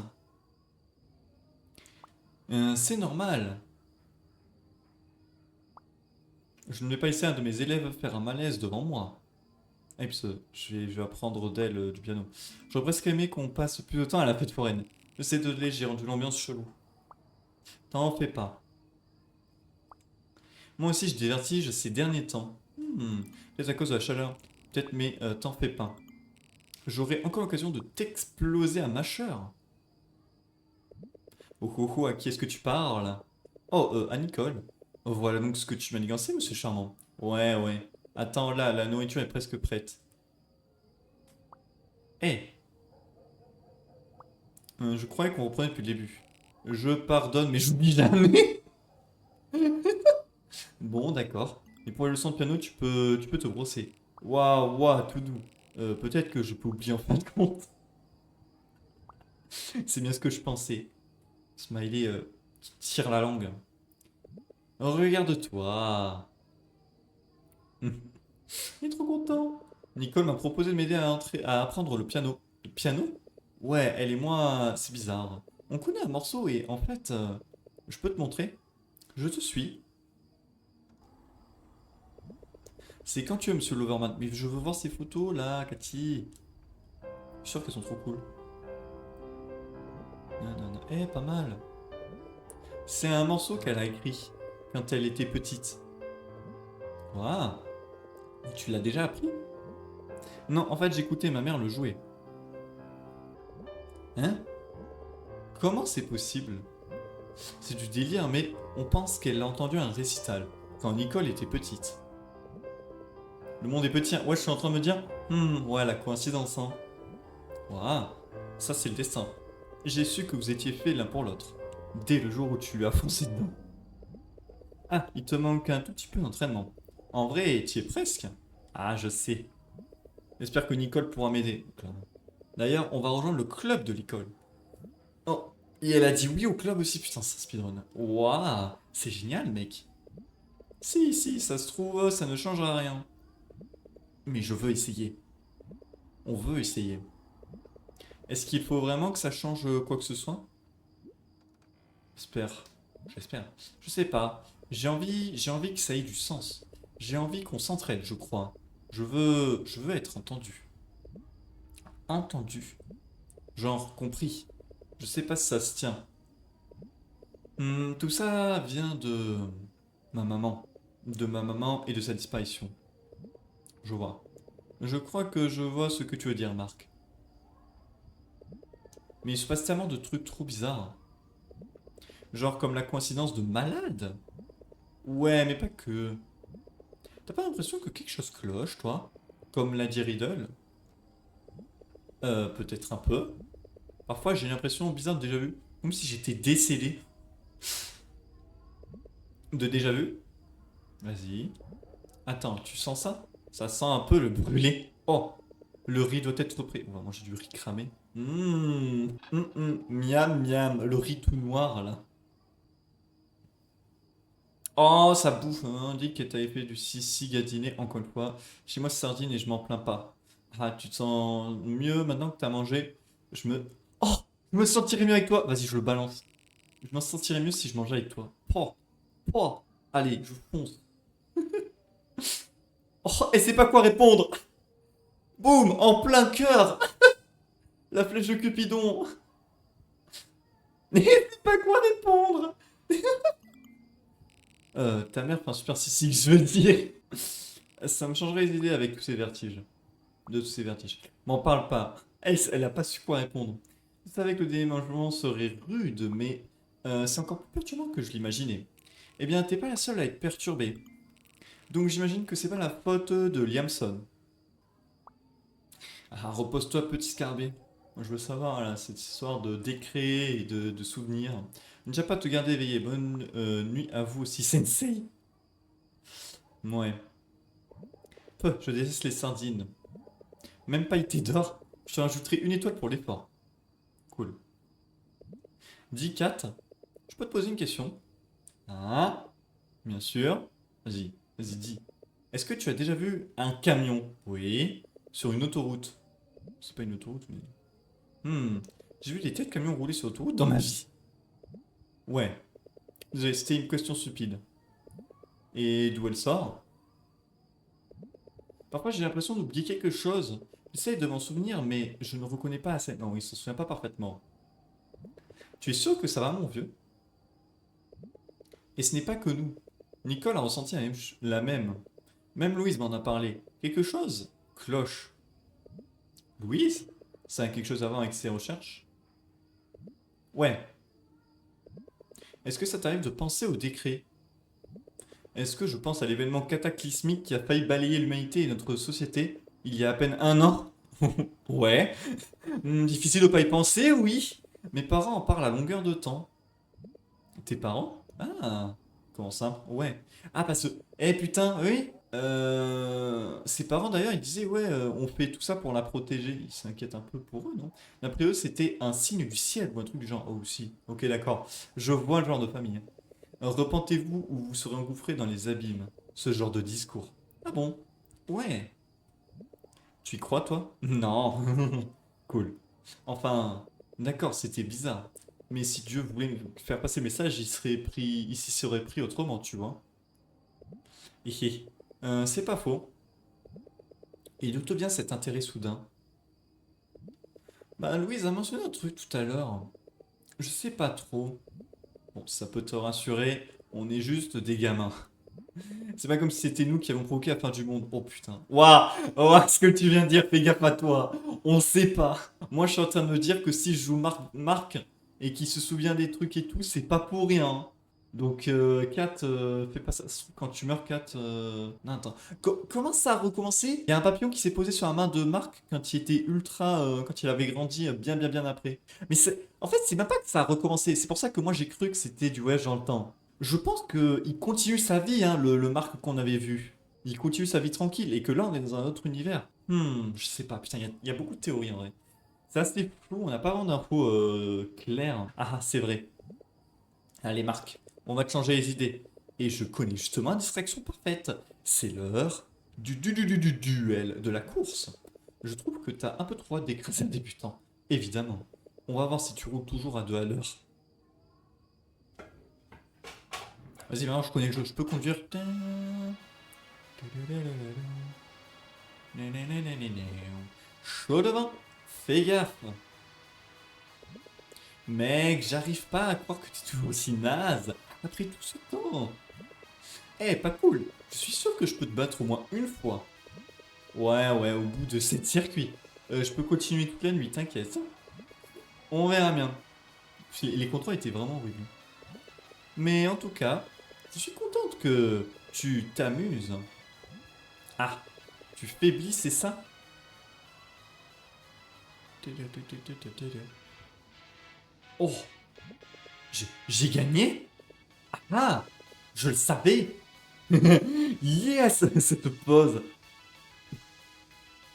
C'est normal. Je ne vais pas laisser un de mes élèves faire un malaise devant moi. Et puis, je vais apprendre d'elle du piano. J'aurais presque aimé qu'on passe plus de temps à la fête foraine. C'est de j'ai rendu l'ambiance chelou. T'en fais pas. Moi aussi, je des vertiges ces derniers temps. Peut-être à cause de la chaleur. Peut-être, mais t'en fais pas. J'aurai encore l'occasion de t'exploser à mâcheur. Oh oh oh, à qui est-ce que tu parles? Oh, à Nicole. Voilà donc ce que tu m'as manigancé, monsieur charmant. Ouais, ouais. Attends, là, la nourriture est presque prête. Eh, je croyais qu'on reprenait depuis le début. Je pardonne, mais j'oublie jamais. Bon, d'accord. Et pour les leçons de piano, tu peux te brosser. Waouh, waouh, tout doux. Peut-être que je peux oublier en fin de compte. C'est bien ce que je pensais. Smiley qui tire la langue. Regarde-toi. Il est trop content. Nicole m'a proposé de m'aider à apprendre le piano. Le piano? Ouais, elle et moi, c'est bizarre. On connaît un morceau et en fait, je peux te montrer. Je te suis. C'est quand tu veux, monsieur Loverman. Mais je veux voir ces photos là, Cathy. Je suis sûr qu'elles sont trop cool. Nanana. Eh, pas mal. C'est un morceau qu'elle a écrit quand elle était petite. Waouh. Tu l'as déjà appris? Non, en fait, j'écoutais ma mère le jouer. Hein? Comment c'est possible? C'est du délire, mais on pense qu'elle a entendu un récital quand Nicole était petite. Le monde est petit, hein. Ouais, je suis en train de me dire, ouais, la coïncidence, hein. Waouh, ça c'est le destin. J'ai su que vous étiez faits l'un pour l'autre, dès le jour où tu lui as foncé dedans. Ah, il te manque un tout petit peu d'entraînement. En vrai, tu y es presque. Ah, je sais. J'espère que Nicole pourra m'aider. D'ailleurs, on va rejoindre le club de l'école. Oh, et elle a dit oui au club aussi, putain, ça speedrun. Waouh, c'est génial, mec. Si, si, ça se trouve, ça ne changera rien. Mais je veux essayer. On veut essayer. Est-ce qu'il faut vraiment que ça change quoi que ce soit? J'espère. J'espère. Je sais pas. J'ai envie que ça ait du sens. J'ai envie qu'on s'entraide, je crois. Je veux être entendu. Entendu. Genre compris. Je sais pas si ça se tient. Tout ça vient de ma maman. De ma maman et de sa disparition. Je vois. Je crois que je vois ce que tu veux dire, Marc. Mais il se passe tellement de trucs trop bizarres. Genre comme la coïncidence de malade. Ouais, mais pas que. T'as pas l'impression que quelque chose cloche, toi? Comme l'a dit Riddle? Peut-être un peu. Parfois, j'ai l'impression bizarre de déjà vu. Comme si j'étais décédé. De déjà vu? Vas-y. Attends, tu sens ça? Ça sent un peu le brûlé. Oh, le riz doit être prêt. On va manger du riz cramé. Miam, miam. Le riz tout noir, là. Oh, ça bouffe, hein. Dit que t'avais fait du sissi gâtiné, encore une fois. Chez moi, c'est sardine et je m'en plains pas. Ah, tu te sens mieux maintenant que t'as mangé? Je me... Oh, je me sentirais mieux avec toi. Vas-y, je le balance. Je me sentirais mieux si je mangeais avec toi. Oh, oh. Allez, je fonce. Oh, et c'est pas quoi répondre. Boum, en plein cœur. La flèche de Cupidon. Mais c'est pas quoi répondre. Ta mère fait un super sissi, je veux dire. Ça me changerait les idées avec tous ces vertiges. De tous ces vertiges. M'en parle pas. Elle a pas su quoi répondre. Je savais que le déménagement serait rude, mais c'est encore plus perturbant que je l'imaginais. Eh bien, t'es pas la seule à être perturbée. Donc j'imagine que c'est pas la faute de Liamson. Ah, repose-toi, petit scarabée. Moi, je veux savoir, là, cette histoire de décret et de souvenirs. Ne déjà pas te garder éveillé. Bonne nuit à vous aussi, Sensei. Ouais. Peu, je déteste les sardines. Même pas été d'or. Je te rajouterai une étoile pour l'effort. Cool. Dis, Kat, je peux te poser une question? Ah, bien sûr. Vas-y, vas-y, dis. Est-ce que tu as déjà vu un camion? Oui. Sur une autoroute. C'est pas une autoroute, mais... J'ai vu des tas de camions rouler sur l'autoroute dans ma vie. Ouais. Désolé, c'était une question stupide. Et d'où elle sort? Parfois j'ai l'impression d'oublier quelque chose. J'essaie de m'en souvenir, mais je ne reconnais pas assez. Non, il se souvient pas parfaitement. Tu es sûr que ça va, mon vieux? Et ce n'est pas que nous. Nicole a ressenti la même. Même Louise m'en a parlé. Quelque chose cloche. Louise? Ça a quelque chose à voir avec ses recherches? Ouais. Est-ce que ça t'arrive de penser au décret? Est-ce que je pense à l'événement cataclysmique qui a failli balayer l'humanité et notre société il y a à peine un an? Ouais. Difficile de pas y penser, oui. Mes parents en parlent à longueur de temps. Tes parents? Ah, comment ça? Ouais. Ah, parce que... Eh putain, oui. Ses parents d'ailleurs, ils disaient, ouais, on fait tout ça pour la protéger. Ils s'inquiètent un peu pour eux, non? D'après eux, c'était un signe du ciel ou un truc du genre. Oh, si. Ok, d'accord. Je vois le genre de famille. Repentez-vous ou vous serez engouffré dans les abîmes. Ce genre de discours. Ah bon? Ouais. Tu y crois, toi? Non. Cool. Enfin, d'accord, c'était bizarre. Mais si Dieu voulait me faire passer le message, il s'y serait pris autrement, tu vois. Hé c'est pas faux. Et d'où te vient cet intérêt soudain? Bah, Louise a mentionné un truc tout à l'heure. Je sais pas trop. Bon, ça peut te rassurer, on est juste des gamins. C'est pas comme si c'était nous qui avons provoqué la fin du monde. Oh putain. Waouh! Waouh, ce que tu viens de dire, fais gaffe à toi. On sait pas. Moi, je suis en train de me dire que si je joue Marc et qu'il se souvient des trucs et tout, c'est pas pour rien. Donc, Kat, fais pas ça. Quand tu meurs, Kat. Non, attends. Comment ça a recommencé? Il y a un papillon qui s'est posé sur la main de Marc quand il était ultra. Quand il avait grandi bien après. Mais en fait, c'est même pas que ça a recommencé. C'est pour ça que moi, j'ai cru que c'était du voyage dans le temps. Je pense qu'il continue sa vie, hein, le Marc qu'on avait vu. Il continue sa vie tranquille et que là, on est dans un autre univers. Je sais pas, putain, il y a beaucoup de théories en vrai. C'est assez flou, on n'a pas vraiment d'infos claires. Ah, c'est vrai. Allez, Marc, on va te changer les idées. Et je connais justement la distraction parfaite. C'est l'heure du duel, de la course. Je trouve que t'as un peu trop hâte d'écraser un débutant. Évidemment. On va voir si tu roules toujours à 2 à l'heure. Vas-y, maintenant je connais le jeu, je peux conduire. Chaud devant, fais gaffe. Mec, j'arrive pas à croire que tu es toujours aussi naze après tout ce temps. Eh, pas cool. Je suis sûr que je peux te battre au moins une fois. Ouais, au bout de 7 circuits. Je peux continuer toute la nuit, t'inquiète. On verra bien. Les contrôles étaient vraiment rudes. Mais en tout cas, je suis contente que tu t'amuses. Ah, tu faiblis, c'est ça? Oh, j'ai gagné? Ah, je le savais. Yes, cette pause.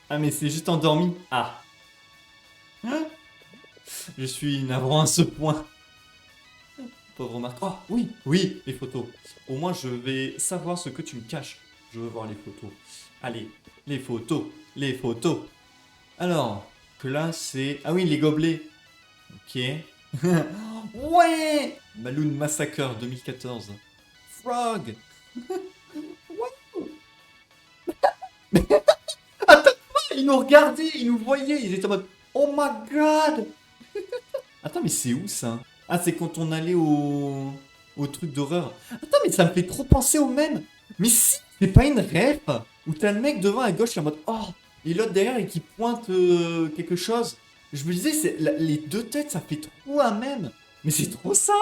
Ah, mais c'est juste endormi. Ah, hein? Je suis navrant à ce point. Pauvre Marc. Oh, oui, les photos. Au moins, je vais savoir ce que tu me caches. Je veux voir les photos. Allez, les photos, les photos. Alors, que là, c'est... Ah oui, les gobelets. Ok. Ouais! Balloon Massacre 2014. Frog! Attends, ils nous regardaient, ils nous voyaient, ils étaient en mode Oh my god! Attends, mais c'est où ça? Ah, c'est quand on allait au truc d'horreur. Attends, mais ça me fait trop penser au même. Mais si, c'est pas une ref où t'as le mec devant à gauche qui est en mode Oh! Et l'autre derrière et qui pointe quelque chose. Je me disais, les deux têtes, ça fait trop un même. Mais c'est trop ça!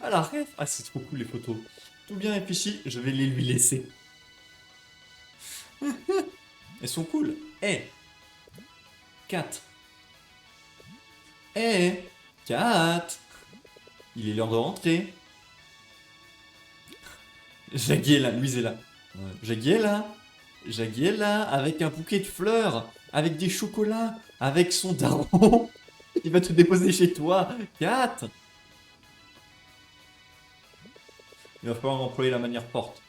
Ah, la ref! Ah, c'est trop cool les photos. Tout bien réfléchi, je vais les lui laisser. Elles sont cool. Eh, 4. Eh, 4. Il est l'heure de rentrer. Jaggy est là, Louise est là. Ouais. Jaggy est là. Jaggy est là, avec un bouquet de fleurs, avec des chocolats, avec son daron. Il va te déposer chez toi. 4. Il va falloir employer la manière forte.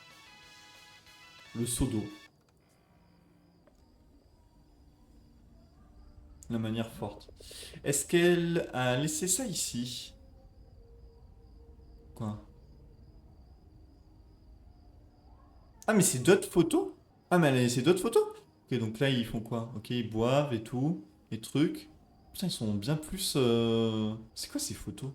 Le seau d'eau. La manière forte. Est-ce qu'elle a laissé ça ici? Quoi? Ah, mais c'est d'autres photos? Ah, mais c'est d'autres photos? Ok, donc là, ils font quoi? Ok, ils boivent et tout, les trucs. Putain, ils sont bien plus... C'est quoi ces photos?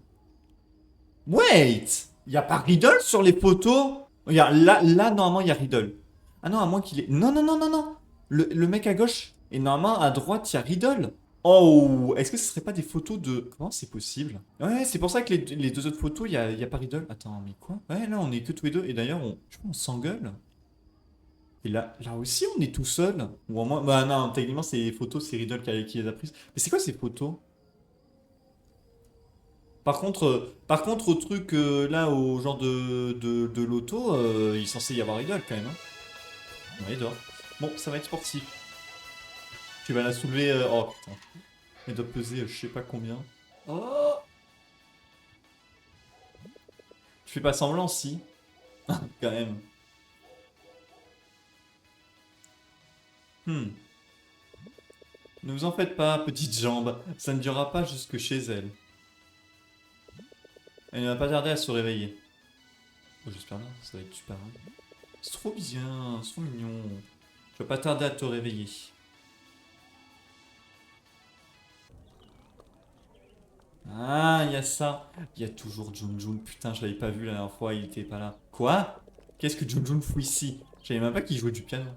Wait! Y a pas Riddle sur les photos? Regarde, là, normalement, il y a Riddle. Ah non, à moins qu'il est... Non, non, non, non, non! Le mec à gauche. Et normalement, à droite, il y a Riddle. Oh! Est-ce que ce serait pas des photos de... Comment c'est possible? Ouais, c'est pour ça que les deux autres photos, y a pas Riddle. Attends, mais quoi? Ouais, là, on est que tous les deux. Et d'ailleurs, je crois qu'on s'engueule. Et là aussi, on est tout seul. Ou au moins... Bah non, techniquement, ces photos, c'est Riddle qui les a prises. Mais c'est quoi ces photos? Par contre, au truc là, au genre de loto, il est censé y avoir Idol quand même. Hein. Ouais, il dort. Bon, ça va être sportif. Tu vas la soulever. Oh putain. Elle doit peser je sais pas combien. Oh. Tu fais pas semblant si. Quand même. Hmm. Ne vous en faites pas, petite jambe. Ça ne durera pas jusque chez elle. Elle ne va pas tarder à se réveiller. Oh, j'espère bien, ça va être super. Hein. C'est trop bien, c'est trop mignon. Tu vas pas tarder à te réveiller. Ah, il y a ça. Il y a toujours Junjun. Putain, je l'avais pas vu la dernière fois, il était pas là. Quoi? Qu'est-ce que Junjun fout ici? Je savais même pas qu'il jouait du piano.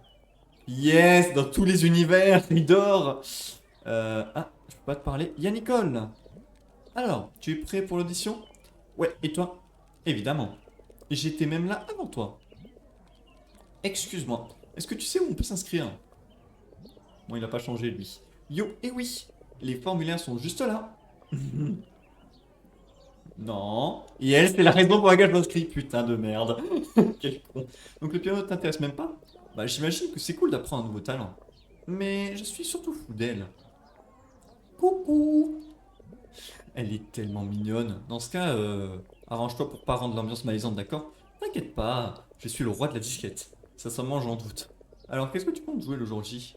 Yes, dans tous les univers, il dort. Ah, je peux pas te parler. Il y a Nicole. Alors, tu es prêt pour l'audition? Ouais, et toi? Évidemment. J'étais même là avant toi. Excuse-moi. Est-ce que tu sais où on peut s'inscrire? Bon, il a pas changé lui. Yo, et oui. Les formulaires sont juste là. Non. Et elle, c'est la raison pour laquelle je m'inscris. Putain de merde. Quel con. Donc le piano t'intéresse même pas? Bah j'imagine que c'est cool d'apprendre un nouveau talent. Mais je suis surtout fou d'elle. Coucou. Elle est tellement mignonne. Dans ce cas, arrange-toi pour pas rendre l'ambiance malaisante, d'accord? T'inquiète pas, je suis le roi de la disquette. Ça s'en mange en doute. Alors qu'est-ce que tu comptes jouer le jour J?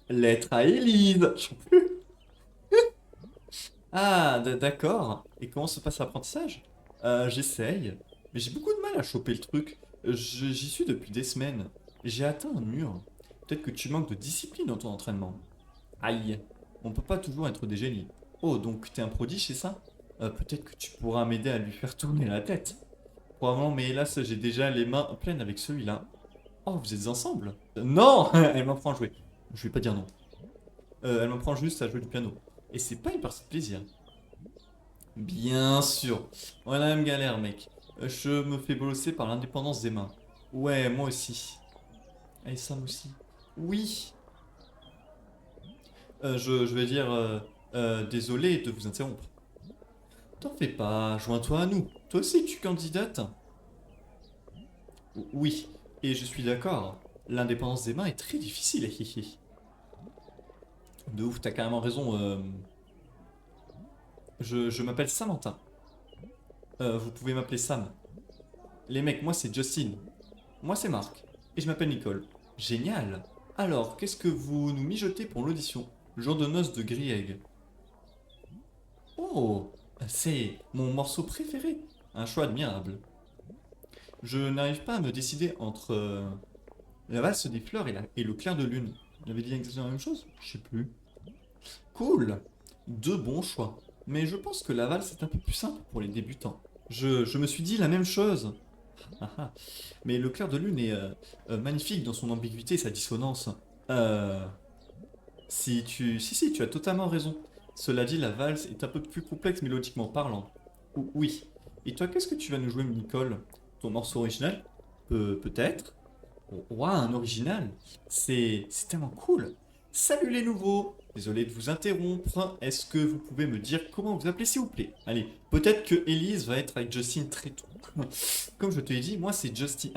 Lettre à Élise. J'en peux. Ah, d'accord. Et comment se passe l'apprentissage? J'essaye. Mais j'ai beaucoup de mal à choper le truc. J'y suis depuis des semaines. J'ai atteint un mur. Peut-être que tu manques de discipline dans ton entraînement. Aïe. On peut pas toujours être des génies. Oh, donc t'es un prodige, c'est ça? Peut-être que tu pourras m'aider à lui faire tourner la tête. Probablement, mais hélas, j'ai déjà les mains pleines avec celui-là. Oh, vous êtes ensemble? Non! Elle m'apprend à jouer. Je vais pas dire non. Elle m'apprend juste à jouer du piano. Et c'est pas une partie de plaisir. Bien sûr. On a la même galère, mec. Je me fais bolosser par l'indépendance des mains. Ouais, moi aussi. Et Sam aussi. Oui. Je vais dire désolé de vous interrompre. T'en fais pas, joins-toi à nous. Toi aussi, tu candidates? Oui. Et je suis d'accord. L'indépendance des mains est très difficile. Hihi. De ouf, t'as carrément raison. Je m'appelle Samantha. Vous pouvez m'appeler Sam. Les mecs, moi c'est Justin. Moi c'est Marc. Et je m'appelle Nicole. Génial. Alors, qu'est-ce que vous nous mijotez pour l'audition? Jour de noces de Grieg. Oh, c'est mon morceau préféré. Un choix admirable. Je n'arrive pas à me décider entre la valse des fleurs et le clair de lune. Il avait dit exactement la même chose? Je sais plus. Cool. Deux bons choix. Mais je pense que la valse est un peu plus simple pour les débutants. Je me suis dit la même chose. Ah ah. Mais le clair de lune est magnifique dans son ambiguïté et sa dissonance. Euh, si, tu as totalement raison. Cela dit, la valse est un peu plus complexe mélodiquement parlant. Oui. Et toi, qu'est-ce que tu vas nous jouer, Nicole? Ton morceau original? Peut-être. Ouah, un original. C'est tellement cool. Salut les nouveaux. Désolé de vous interrompre. Est-ce que vous pouvez me dire comment vous appelez, s'il vous plaît? Allez, peut-être que Elise va être avec Justin très tôt. Comme je te l'ai dit, moi c'est Justin.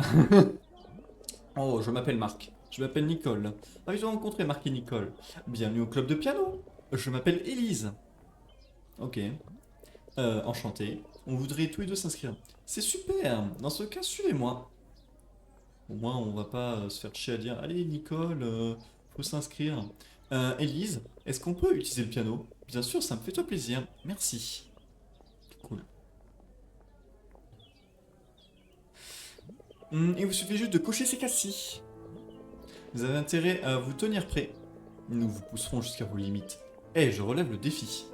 Oh, je m'appelle Marc. Je m'appelle Nicole. Ravi de rencontrer Marc et Nicole. Bienvenue au club de piano. Je m'appelle Élise. Ok. Enchanté. On voudrait tous les deux s'inscrire. C'est super. Dans ce cas, suivez-moi. Au moins, on va pas se faire chier à dire, allez, Nicole, faut s'inscrire. Élise, est-ce qu'on peut utiliser le piano? Bien sûr, ça me fait toi plaisir. Merci. Cool. Il vous suffit juste de cocher ces cases-ci. Vous avez intérêt à vous tenir prêt. Nous vous pousserons jusqu'à vos limites. Et je relève le défi.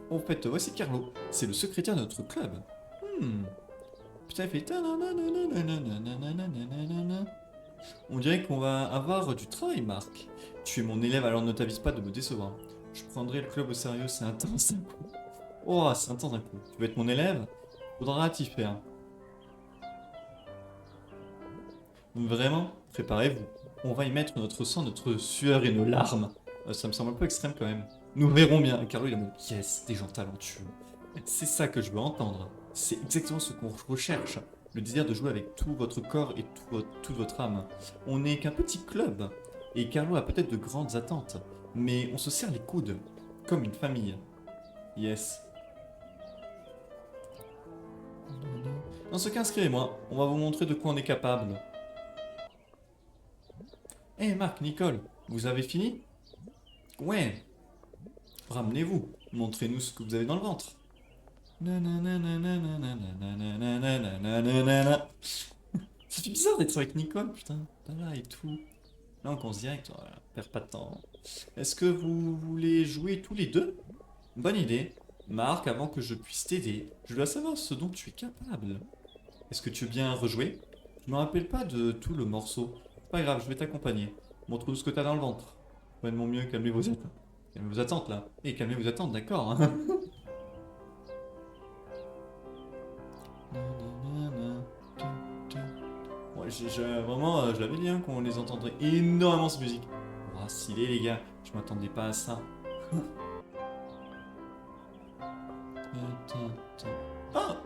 En fait, voici Carlo. C'est le secrétaire de notre club. Putain, il fait... On dirait qu'on va avoir du travail, Marc. Tu es mon élève, alors ne t'avise pas de me décevoir. Je prendrai le club au sérieux, c'est intense un coup. Oh, c'est intense un coup. Tu veux être mon élève? Faudra t'y faire. Vraiment, préparez-vous. On va y mettre notre sang, notre sueur et nos larmes. Ça me semble un peu extrême quand même. Nous verrons bien. Carlo, il a dit yes, des gens talentueux. C'est ça que je veux entendre. C'est exactement ce qu'on recherche. Le désir de jouer avec tout votre corps et toute votre âme. On n'est qu'un petit club. Et Carlo a peut-être de grandes attentes. Mais on se serre les coudes. Comme une famille. Yes. Dans ce cas, inscrivez-moi. On va vous montrer de quoi on est capable. Hé Marc, Nicole, vous avez fini? Ouais. Ramenez-vous. Montrez-nous ce que vous avez dans le ventre. Ça fait bizarre d'être avec Nicole, putain. Là et tout. Là on commence direct, voilà, perd pas de temps. Est-ce que vous voulez jouer tous les deux? Bonne idée. Marc, avant que je puisse t'aider, je dois savoir ce dont tu es capable. Est-ce que tu veux bien rejouer? Je me rappelle pas de tout le morceau. Pas grave, je vais t'accompagner. Montre-nous ce que t'as dans le ventre. Faites de mon mieux, calmez vos attentes. Calmez vos attentes là. Et calmez vos attentes, d'accord hein. Ouais, vraiment, je l'avais dit hein, qu'on les entendrait énormément cette musique. Oh, stylé les gars, je m'attendais pas à ça. Ah,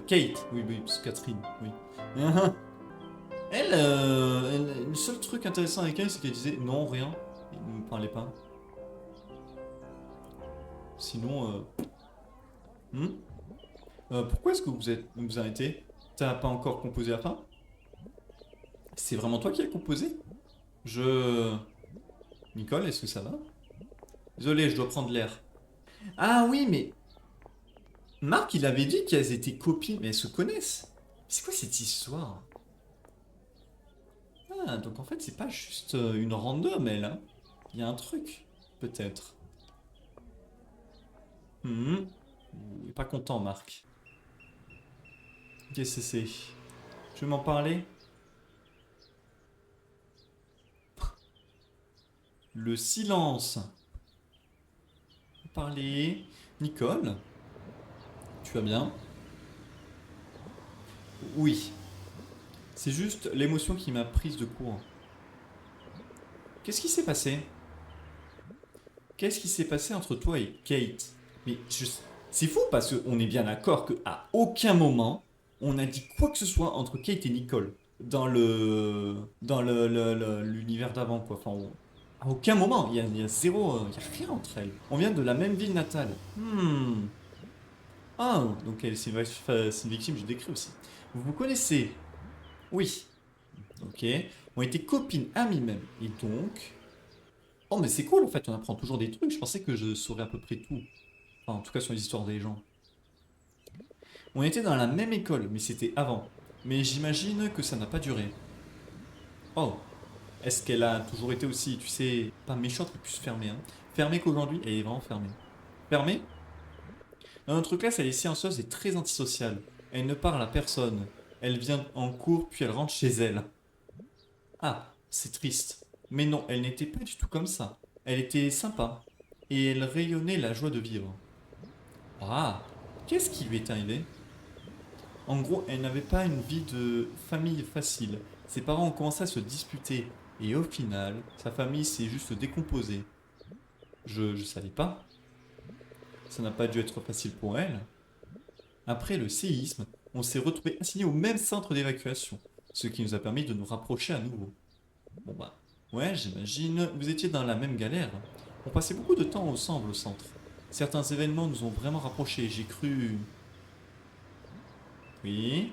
Kate. Oui, oui, c'est Catherine, oui. Le seul truc intéressant avec elle, c'est qu'elle disait non, rien. Il ne me parlait pas. Sinon, pourquoi est-ce que vous arrêtez? T'as pas encore composé la fin? C'est vraiment toi qui as composé? Je... Nicole, est-ce que ça va? Désolé, je dois prendre l'air. Ah oui, mais... Marc, il avait dit qu'elles étaient copines, mais elles se connaissent. C'est quoi cette histoire? Ah, donc en fait, c'est pas juste une random, elle, hein. Il y a un truc, peut-être. Il est pas content, Marc. Qu'est-ce que c'est? Tu veux m'en parler? Le silence. Parler. Nicole, tu vas bien? Oui. C'est juste l'émotion qui m'a prise de court. Qu'est-ce qui s'est passé? Qu'est-ce qui s'est passé entre toi et Kate? Mais c'est fou parce qu'on est bien d'accord qu'à aucun moment on a dit quoi que ce soit entre Kate et Nicole dans l'univers d'avant quoi. Enfin, à aucun moment, il y a zéro, il y a rien entre elles. On vient de la même ville natale. Ah, donc c'est une victime, j'ai décrit aussi. Vous vous connaissez? Oui. Ok. On était copines, amies même. Et donc... Oh, mais c'est cool en fait, on apprend toujours des trucs. Je pensais que je saurais à peu près tout. Enfin, en tout cas sur les histoires des gens. On était dans la même école, mais c'était avant. Mais j'imagine que ça n'a pas duré. Oh, est-ce qu'elle a toujours été aussi, tu sais, pas méchante, mais plus fermée, hein? Fermée qu'aujourd'hui, elle est vraiment fermée. Fermée? Dans notre classe, elle est silencieuse et très antisociale. Elle ne parle à personne. Elle vient en cours, puis elle rentre chez elle. Ah, c'est triste. Mais non, elle n'était pas du tout comme ça. Elle était sympa. Et elle rayonnait la joie de vivre. Ah, qu'est-ce qui lui est arrivé? En gros, elle n'avait pas une vie de famille facile. Ses parents ont commencé à se disputer. Et au final, sa famille s'est juste décomposée. Je savais pas. Ça n'a pas dû être facile pour elle. Après le séisme, on s'est retrouvés assignés au même centre d'évacuation. Ce qui nous a permis de nous rapprocher à nouveau. Bon bah, ouais, j'imagine, vous étiez dans la même galère. On passait beaucoup de temps ensemble au centre. Certains événements nous ont vraiment rapprochés, j'ai cru... Oui.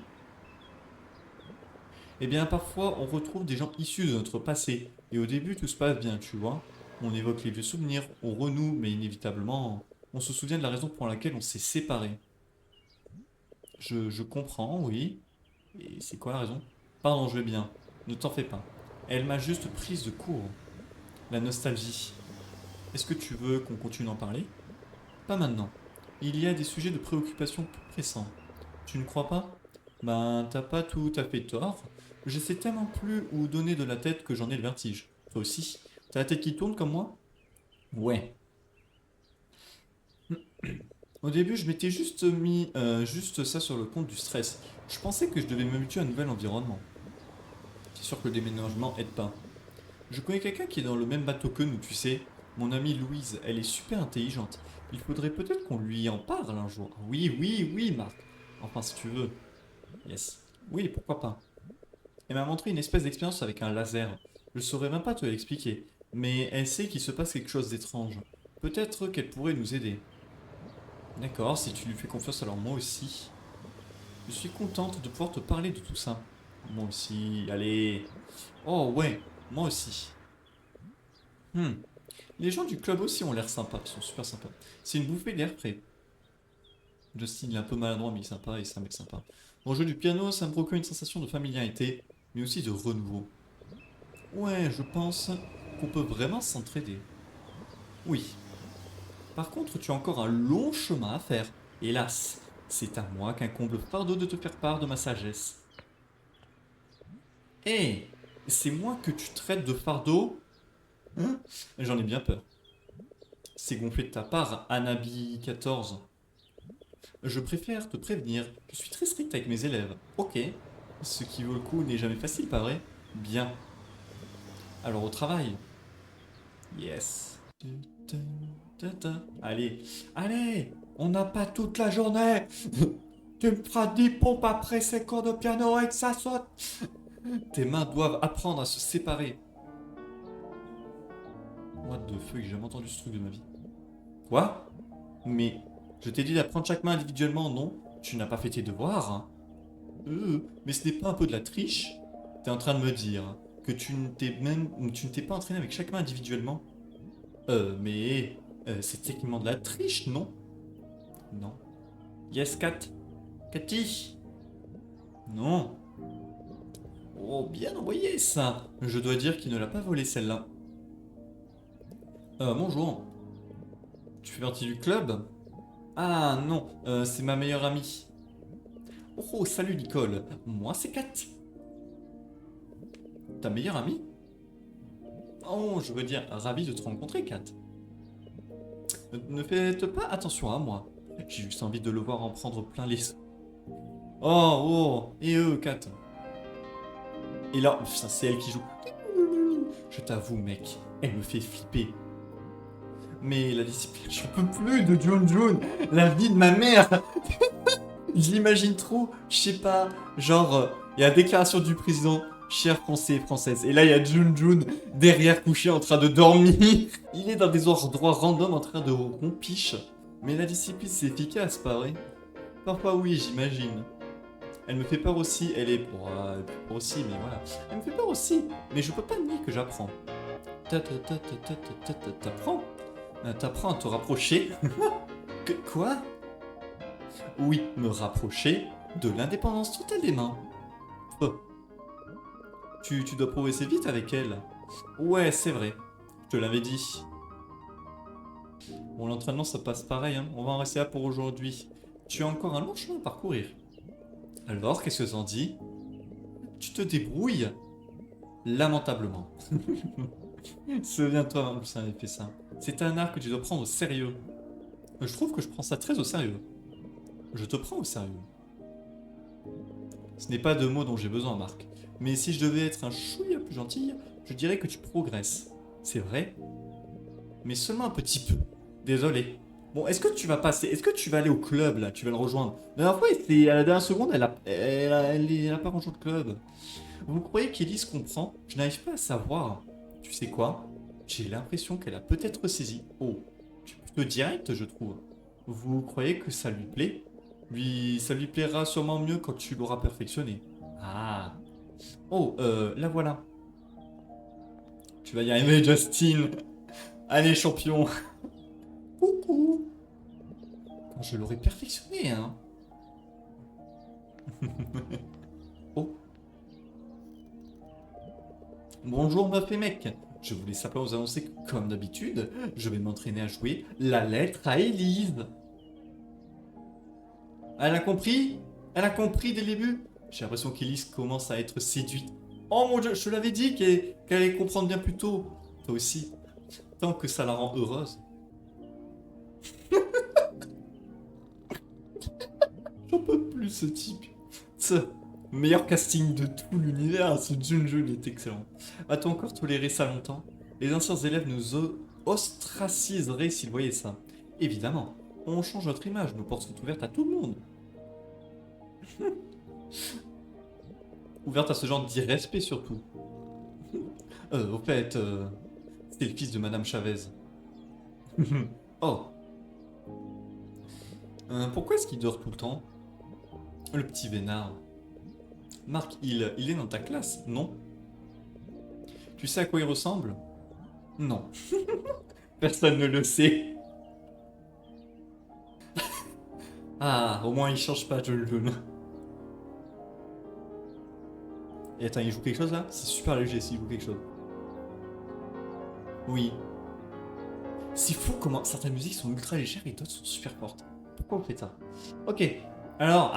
Eh bien, parfois, on retrouve des gens issus de notre passé. Et au début, tout se passe bien, tu vois. On évoque les vieux souvenirs, on renoue, mais inévitablement, on se souvient de la raison pour laquelle on s'est séparés. Je comprends, oui. Et c'est quoi la raison? Pardon, je vais bien. Ne t'en fais pas. Elle m'a juste prise de court. La nostalgie. Est-ce que tu veux qu'on continue d'en parler? Pas maintenant. Il y a des sujets de préoccupation plus pressants. Tu ne crois pas? Ben, t'as pas tout à fait tort. Je sais tellement plus où donner de la tête que j'en ai le vertige. Toi aussi? T'as la tête qui tourne comme moi? Ouais. Au début, je m'étais juste mis juste ça sur le compte du stress. Je pensais que je devais m'habituer à un nouvel environnement. C'est sûr que le déménagement aide pas. Je connais quelqu'un qui est dans le même bateau que nous, tu sais. Mon amie Louise, elle est super intelligente. Il faudrait peut-être qu'on lui en parle un jour. Oui, oui, oui, Marc. Enfin, si tu veux. Yes. Oui, pourquoi pas. Elle m'a montré une espèce d'expérience avec un laser. Je saurais même pas te l'expliquer. Mais elle sait qu'il se passe quelque chose d'étrange. Peut-être qu'elle pourrait nous aider. D'accord, si tu lui fais confiance, alors moi aussi. Je suis contente de pouvoir te parler de tout ça. Moi aussi, allez. Oh ouais, moi aussi. Hmm. Les gens du club aussi ont l'air sympas, ils sont super sympas. C'est une bouffée d'air frais. Justin, il est un peu maladroit, mais il est sympa et c'est un mec sympa. Bon, jouer du piano, ça me procure une sensation de familiarité, mais aussi de renouveau. Ouais, je pense qu'on peut vraiment s'entraider. Oui. Par contre, tu as encore un long chemin à faire. Hélas, c'est à moi qu'incombe le fardeau de te faire part de ma sagesse. Hé, c'est moi que tu traites de fardeau? Hein? J'en ai bien peur. C'est gonflé de ta part, Anabi 14. Je préfère te prévenir, je suis très strict avec mes élèves. Ok. Ce qui vaut le coup n'est jamais facile, pas vrai? Bien. Alors au travail. Yes. Allez, allez, on n'a pas toute la journée. Tu me feras 10 pompes après ces cours de piano et que ça saute. Tes mains doivent apprendre à se séparer. What the fuck, j'ai jamais entendu ce truc de ma vie. Quoi? Mais je t'ai dit d'apprendre chaque main individuellement, non? Tu n'as pas fait tes devoirs, hein? Mais ce n'est pas un peu de la triche? T'es en train de me dire que tu ne t'es pas entraîné avec chaque main individuellement? Mais c'est techniquement de la triche, non? Non. Yes, Kat. Cathy? Non. Oh, bien envoyé ça. Je dois dire qu'il ne l'a pas volé celle-là. Bonjour. Tu fais partie du club? Ah non, c'est ma meilleure amie. Oh, salut Nicole. Moi, c'est Kat. Ta meilleure amie? Oh, je veux dire, ravi de te rencontrer, Kat. Ne faites pas attention à moi. J'ai juste envie de le voir en prendre plein les... Oh, oh, et eux, Kat. Et là, putain, c'est elle qui joue. Je t'avoue, mec, elle me fait flipper. Mais la discipline, j'en peux plus de Jun Jun. La vie de ma mère. Je l'imagine trop, je sais pas, genre, il y a la déclaration du président, chers Français et Françaises, et là il y a Jun Jun derrière couché en train de dormir. Il est dans des endroits random en train de rompiche. Mais la discipline c'est efficace, pas vrai? Parfois oui, j'imagine. Elle me fait peur aussi, elle est... Oh, elle me fait peur aussi, mais voilà. Elle me fait peur aussi, mais je peux pas nier que j'apprends. T'apprends? T'apprends à te rapprocher? Quoi? Oui, me rapprocher de l'indépendance totale des mains. Oh, tu dois progresser vite avec elle. Ouais, c'est vrai. Je te l'avais dit. Bon, l'entraînement, ça passe pareil, hein. On va en rester là pour aujourd'hui. Tu as encore un long chemin à parcourir. Alors, qu'est-ce que t'en dis? Tu te débrouilles lamentablement. Souviens-toi, hein, ça avait fait ça. C'est un art que tu dois prendre au sérieux. Je trouve que je prends ça très au sérieux. Je te prends au sérieux. Ce n'est pas de mots dont j'ai besoin, Marc. Mais si je devais être un chouïa plus gentil, je dirais que tu progresses. C'est vrai, mais seulement un petit peu. Désolé. Bon, est-ce que tu vas passer, est-ce que tu vas aller au club là, tu vas le rejoindre? La dernière fois, à la dernière seconde, elle a pas rejoint le club. Vous croyez qu'Elise comprend? Je n'arrive pas à savoir. Tu sais quoi? J'ai l'impression qu'elle a peut-être saisi. Oh, tu es plutôt direct, je trouve. Vous croyez que ça lui plaît? Ça lui plaira sûrement mieux quand tu l'auras perfectionné. Ah. Oh, la voilà. Tu vas y arriver, Justin. Allez, champion. Coucou. Quand je l'aurai perfectionné, hein. Oh, Bonjour meuf et mec. Je voulais simplement vous annoncer que, comme d'habitude, je vais m'entraîner à jouer la lettre à Élise. Elle a compris? Elle a compris dès le début? J'ai l'impression qu'Élise commence à être séduite. Oh mon dieu, je te l'avais dit qu'elle allait comprendre bien plus tôt. Toi aussi, tant que ça la rend heureuse. J'en peux plus ce type. Ce meilleur casting de tout l'univers, ce Junjun est excellent. A-t-on encore toléré ça longtemps? Les anciens élèves nous ostraciseraient s'ils voyaient ça. Évidemment, on change notre image, nos portes sont ouvertes à tout le monde. Ouvertes à ce genre d'irrespect surtout. Au fait, c'était le fils de Madame Chavez. Oh, pourquoi est-ce qu'il dort tout le temps? Le petit vénard. Marc, il est dans ta classe, non? Tu sais à quoi il ressemble? Non. Personne ne le sait. Ah, au moins il change pas, Jun. Et attends, il joue quelque chose là? C'est super léger s'il joue quelque chose. Oui. C'est fou comment certaines musiques sont ultra légères et d'autres sont super fortes. Pourquoi on fait ça? Ok. Alors,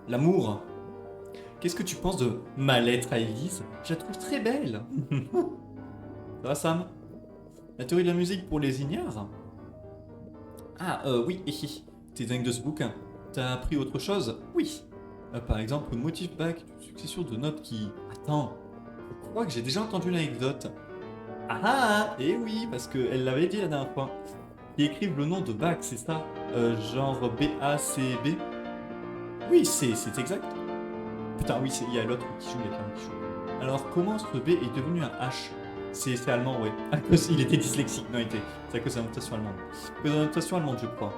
l'amour. Qu'est-ce que tu penses de ma lettre à Elise? Je la trouve très belle. Ça va, Sam? La théorie de la musique pour les ignares? Ah, oui, t'es dingue de ce bouquin. T'as appris autre chose? Oui. Par exemple, le motif Bach, une succession de notes qui... Attends, je crois que j'ai déjà entendu l'anecdote. Eh oui, parce qu'elle l'avait dit la dernière fois. Ils écrivent le nom de Bach, c'est ça? Genre B-A-C-B? Oui, c'est exact. Putain, oui, il y a l'autre qui joue, il y a quelqu'un qui joue. Alors, comment ce B est devenu un H? C'est allemand, ouais. À cause, il était dyslexique, non, c'est à cause de la notation allemande. À cause de la notation allemande, je crois.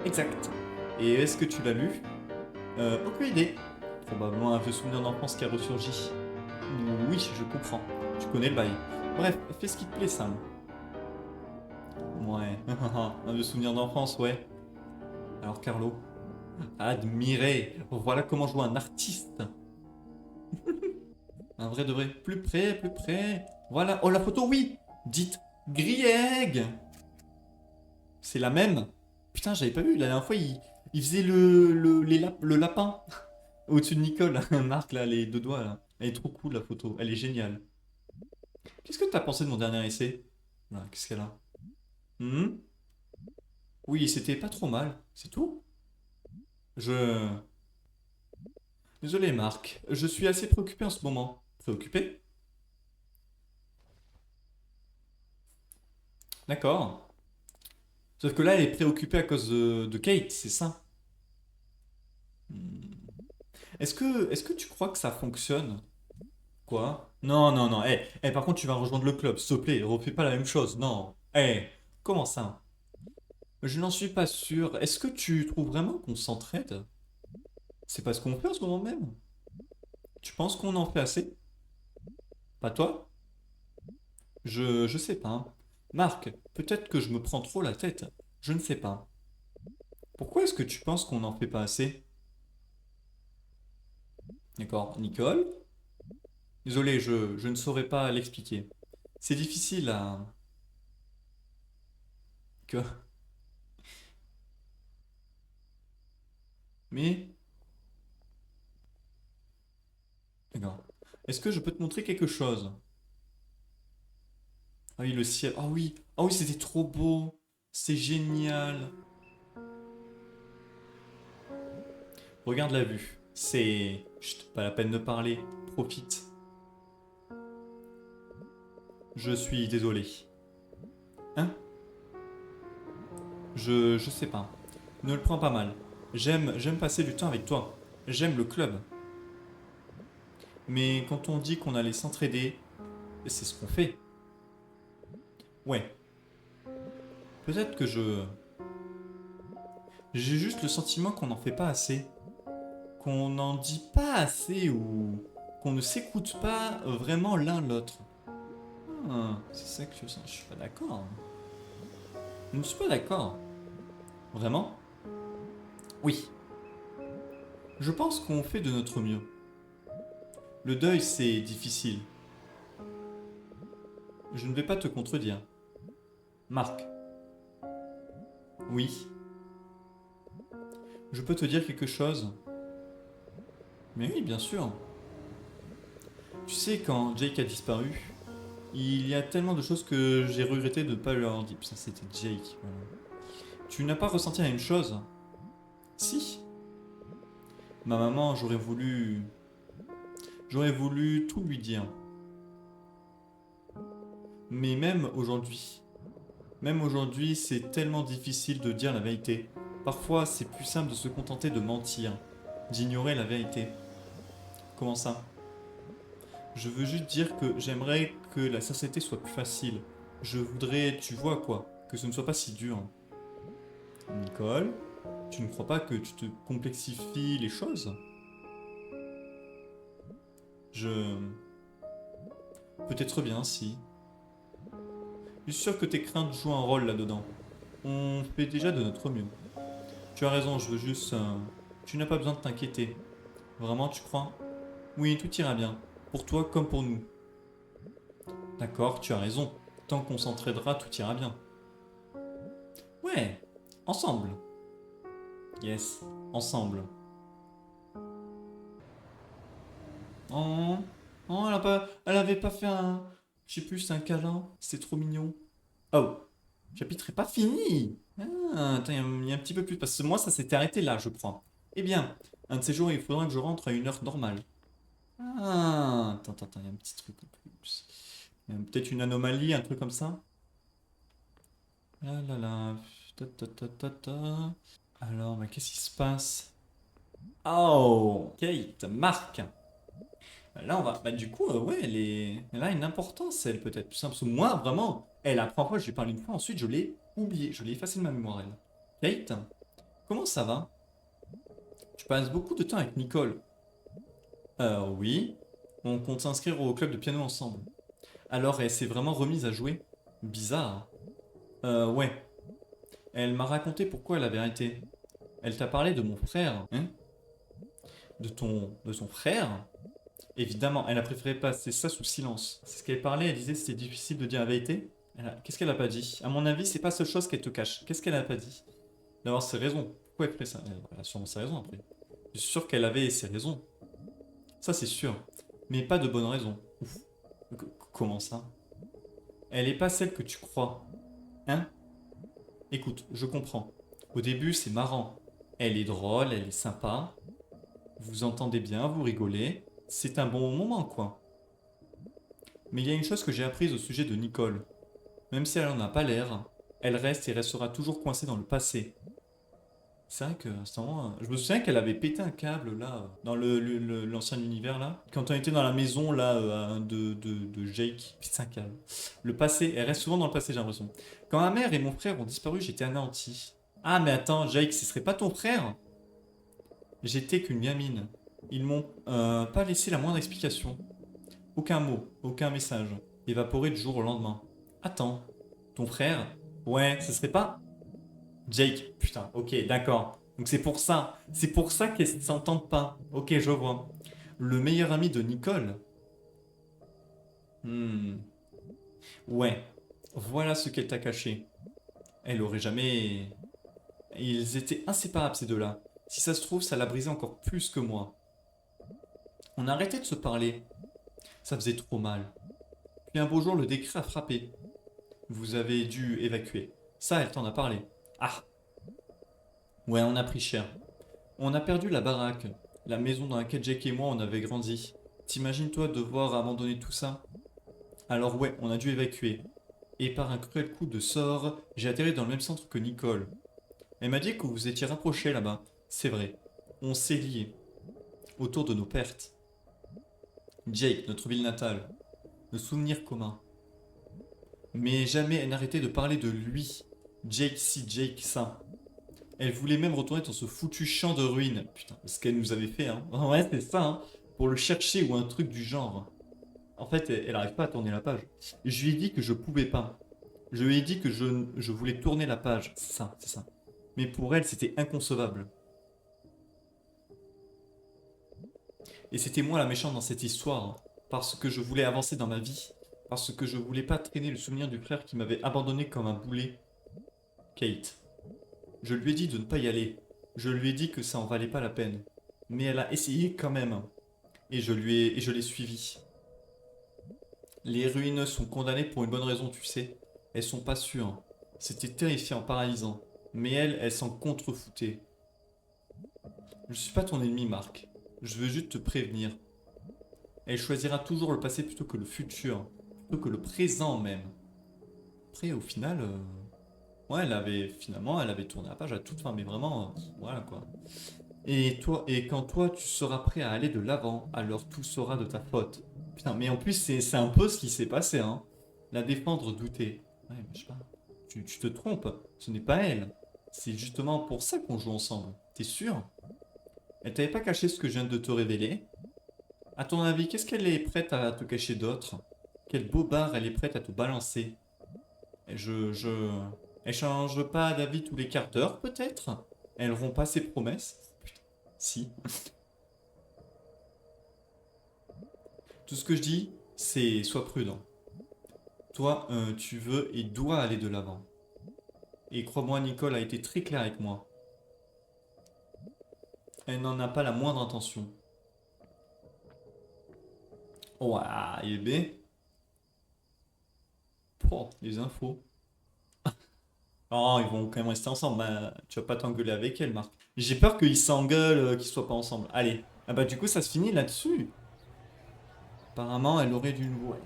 Exact. Et est-ce que tu l'as lu? Aucune idée. Probablement un vieux souvenir d'enfance qui a ressurgi. Oui, je comprends. Tu connais le bail. Bref, fais ce qui te plaît, Sam. Ouais, un vieux souvenir d'enfance, ouais. Alors, Carlo, admirez. Voilà comment jouer un artiste. Un vrai de vrai. Plus près, plus près. Voilà. Oh, la photo, oui. Dites Grieg. C'est la même. Putain, j'avais pas vu. La dernière fois, il faisait le lapin au-dessus de Nicole. Marc, là, les deux doigts, là. Elle est trop cool, la photo. Elle est géniale. Qu'est-ce que t'as pensé de mon dernier essai? Là, qu'est-ce qu'elle a? Hmm. Oui, c'était pas trop mal. C'est tout? Je... Désolé, Marc. Je suis assez préoccupé en ce moment. Préoccupé? D'accord. Sauf que là, elle est préoccupée à cause de Kate, c'est ça? Hmm. Est-ce que tu crois que ça fonctionne? Quoi? Non, non, non. Par contre, tu vas rejoindre le club, s'il te plaît. Refais pas la même chose. Non. Comment ça? Je n'en suis pas sûr. Est-ce que tu trouves vraiment qu'on s'entraide? C'est pas ce qu'on fait en ce moment même? Tu penses qu'on en fait assez? Pas toi? Je sais pas. Marc, peut-être que je me prends trop la tête. Je ne sais pas. Pourquoi est-ce que tu penses qu'on n'en fait pas assez? D'accord. Nicole? Désolé, je ne saurais pas l'expliquer. C'est difficile à... Que... Mais... D'accord. Est-ce que je peux te montrer quelque chose? Ah oui, le ciel. Ah oui. Ah oui, c'était trop beau. C'est génial. Regarde la vue. C'est... Chut, pas la peine de parler. Profite. Je suis désolé. Hein? Je sais pas. Ne le prends pas mal. J'aime passer du temps avec toi. J'aime le club. Mais quand on dit qu'on allait s'entraider, c'est ce qu'on fait. Ouais. Peut-être que je... J'ai juste le sentiment qu'on n'en fait pas assez. Qu'on n'en dit pas assez ou qu'on ne s'écoute pas vraiment l'un l'autre. C'est ça que je sens. Je suis pas d'accord. Je ne suis pas d'accord. Vraiment? Oui. Je pense qu'on fait de notre mieux. Le deuil, c'est difficile. Je ne vais pas te contredire. Marc. Oui. Je peux te dire quelque chose? Mais oui, bien sûr. Tu sais, quand Jake a disparu, il y a tellement de choses que j'ai regretté de ne pas lui avoir dit. Putain, c'était Jake. Voilà. Tu n'as pas ressenti la même chose? Si. Ma maman, j'aurais voulu... J'aurais voulu tout lui dire. Mais même aujourd'hui, c'est tellement difficile de dire la vérité. Parfois, c'est plus simple de se contenter de mentir, d'ignorer la vérité. Comment ça? Je veux juste dire que j'aimerais que la sincérité soit plus facile. Je voudrais, tu vois quoi, que ce ne soit pas si dur. Nicole, tu ne crois pas que tu te complexifies les choses? Je... Peut-être bien si. Je suis sûr que tes craintes jouent un rôle là-dedans. On fait déjà de notre mieux. Tu as raison, je veux juste... Tu n'as pas besoin de t'inquiéter. Vraiment, tu crois? Oui, tout ira bien. Pour toi comme pour nous. D'accord, tu as raison. Tant qu'on s'entraidera, tout ira bien. Ouais, ensemble. Yes, ensemble. Oh, oh, elle avait pas fait un... Je sais plus, c'est un câlin. C'est trop mignon. Oh, le chapitre est pas fini. Ah, attends, il y a un petit peu plus. Parce que moi, ça s'était arrêté là, je crois. Eh bien, un de ces jours, il faudra que je rentre à une heure normale. Ah, attends, il y a un petit truc en plus. Il y a peut-être une anomalie, un truc comme ça. Ah là là. Ta. Alors, mais qu'est-ce qui se passe? Oh, Kate, Marc. Là, on va. Bah, du coup, ouais, elle a une importance, elle, peut-être. Plus simple. Parce que moi, vraiment, elle, la première fois, je lui ai parlé une fois, ensuite, je l'ai oublié. Je l'ai effacé de ma mémoire, elle. Kate, comment ça va? Tu passes beaucoup de temps avec Nicole. Oui. On compte s'inscrire au club de piano ensemble. Alors, elle s'est vraiment remise à jouer? Bizarre. Ouais. Elle m'a raconté pourquoi elle avait arrêté. Elle t'a parlé de mon frère, hein? De son frère? Évidemment, elle a préféré passer ça sous silence. C'est ce qu'elle parlait, elle disait que c'était difficile de dire la vérité. Qu'est-ce qu'elle a pas dit? À mon avis, c'est pas la seule chose qu'elle te cache. Qu'est-ce qu'elle a pas dit? D'avoir ses raisons. Pourquoi elle ferait ça? Elle a sûrement ses raisons après. Je suis sûr qu'elle avait ses raisons. Ça, c'est sûr. Mais pas de bonnes raisons. Ouf. Comment ça? Elle est pas celle que tu crois. Hein? Écoute, je comprends. Au début, c'est marrant. Elle est drôle, elle est sympa. Vous entendez bien, vous rigolez. C'est un bon moment, quoi. Mais il y a une chose que j'ai apprise au sujet de Nicole. Même si elle en a pas l'air, elle reste et restera toujours coincée dans le passé. C'est vrai que à ce moment, je me souviens qu'elle avait pété un câble là, dans l'ancien univers là. Quand on était dans la maison là de Jake, pété un câble. Le passé, elle reste souvent dans le passé, j'ai l'impression. Quand ma mère et mon frère ont disparu, j'étais anéanti. Ah mais attends, Jake, ce serait pas ton frère? J'étais qu'une gamine. Ils m'ont pas laissé la moindre explication. Aucun mot, aucun message. Évaporé du jour au lendemain. Attends, ton frère? Ouais, ce serait pas Jake? Putain, ok, d'accord. Donc c'est pour ça. C'est pour ça qu'elles ne s'entendent pas. Ok, je vois. Le meilleur ami de Nicole? Hmm. Ouais. Voilà ce qu'elle t'a caché. Elle aurait jamais... Ils étaient inséparables ces deux-là. Si ça se trouve, ça l'a brisé encore plus que moi. On a arrêté de se parler. Ça faisait trop mal. Puis un beau jour, le décret a frappé. Vous avez dû évacuer. Ça, elle t'en a parlé. Ah, ouais, on a pris cher. On a perdu la baraque, la maison dans laquelle Jake et moi on avait grandi. T'imagines-toi devoir abandonner tout ça? Alors ouais, on a dû évacuer. Et par un cruel coup de sort, j'ai atterri dans le même centre que Nicole. Elle m'a dit que vous étiez rapprochés là-bas. C'est vrai. On s'est liés. Autour de nos pertes. Jake, notre ville natale. Nos souvenirs communs. Mais jamais elle n'arrêtait de parler de lui. Jake ci, Jake ça. Elle voulait même retourner dans ce foutu champ de ruines. Putain, ce qu'elle nous avait fait, hein. Ouais, c'est ça, hein. Pour le chercher ou un truc du genre. En fait, elle arrive pas à tourner la page. Je lui ai dit que je pouvais pas. Je lui ai dit que je voulais tourner la page. C'est ça, c'est ça. Mais pour elle, c'était inconcevable. Et c'était moi la méchante dans cette histoire. Parce que je voulais avancer dans ma vie. Parce que je voulais pas traîner le souvenir du frère qui m'avait abandonné comme un boulet. Kate. Je lui ai dit de ne pas y aller. Je lui ai dit que ça en valait pas la peine. Mais elle a essayé quand même. Et je l'ai suivie. Les ruines sont condamnées pour une bonne raison, tu sais. Elles sont pas sûres. C'était terrifiant, paralysant. Mais elle s'en contrefoutait. Je suis pas ton ennemi, Marc. Je veux juste te prévenir. Elle choisira toujours le passé plutôt que le futur. Plutôt que le présent même. Après, au final, ouais, elle avait tourné la page à toute fin, mais vraiment, voilà quoi. Et quand toi, tu seras prêt à aller de l'avant, alors tout sera de ta faute. Putain, mais en plus, c'est un peu ce qui s'est passé, hein. La défendre, douter. Ouais, mais je sais pas. Tu te trompes. Ce n'est pas elle. C'est justement pour ça qu'on joue ensemble. T'es sûr? Elle t'avait pas caché ce que je viens de te révéler? À ton avis, qu'est-ce qu'elle est prête à te cacher d'autre? Quel bobard elle est prête à te balancer? Et Elle change pas d'avis tous les quarts d'heure, peut-être? Elle rompt pas ses promesses? Si. Tout ce que je dis, c'est sois prudent. Toi, tu veux et dois aller de l'avant. Et crois-moi, Nicole a été très claire avec moi. Elle n'en a pas la moindre intention. Ouah, et B. Oh, les infos. Oh, ils vont quand même rester ensemble. Bah, tu vas pas t'engueuler avec elle, Marc. J'ai peur qu'ils s'engueulent, qu'ils soient pas ensemble. Allez. Ah bah du coup, ça se finit là-dessus. Apparemment, elle aurait dû... Ouais.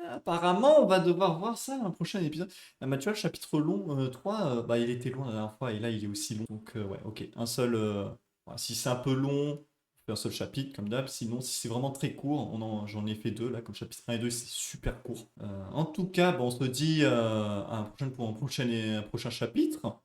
Apparemment, on va devoir voir ça dans un prochain épisode. Ah bah tu vois, le chapitre long 3, bah il était long la dernière fois, et là, il est aussi long. Donc ouais, ok. Un seul... voilà, si c'est un peu long, on fait un seul chapitre, comme d'hab. Sinon, si c'est vraiment très court, j'en ai fait deux, là, comme chapitre 1 et 2, c'est super court. En tout cas, bon, on se dit à un prochain chapitre.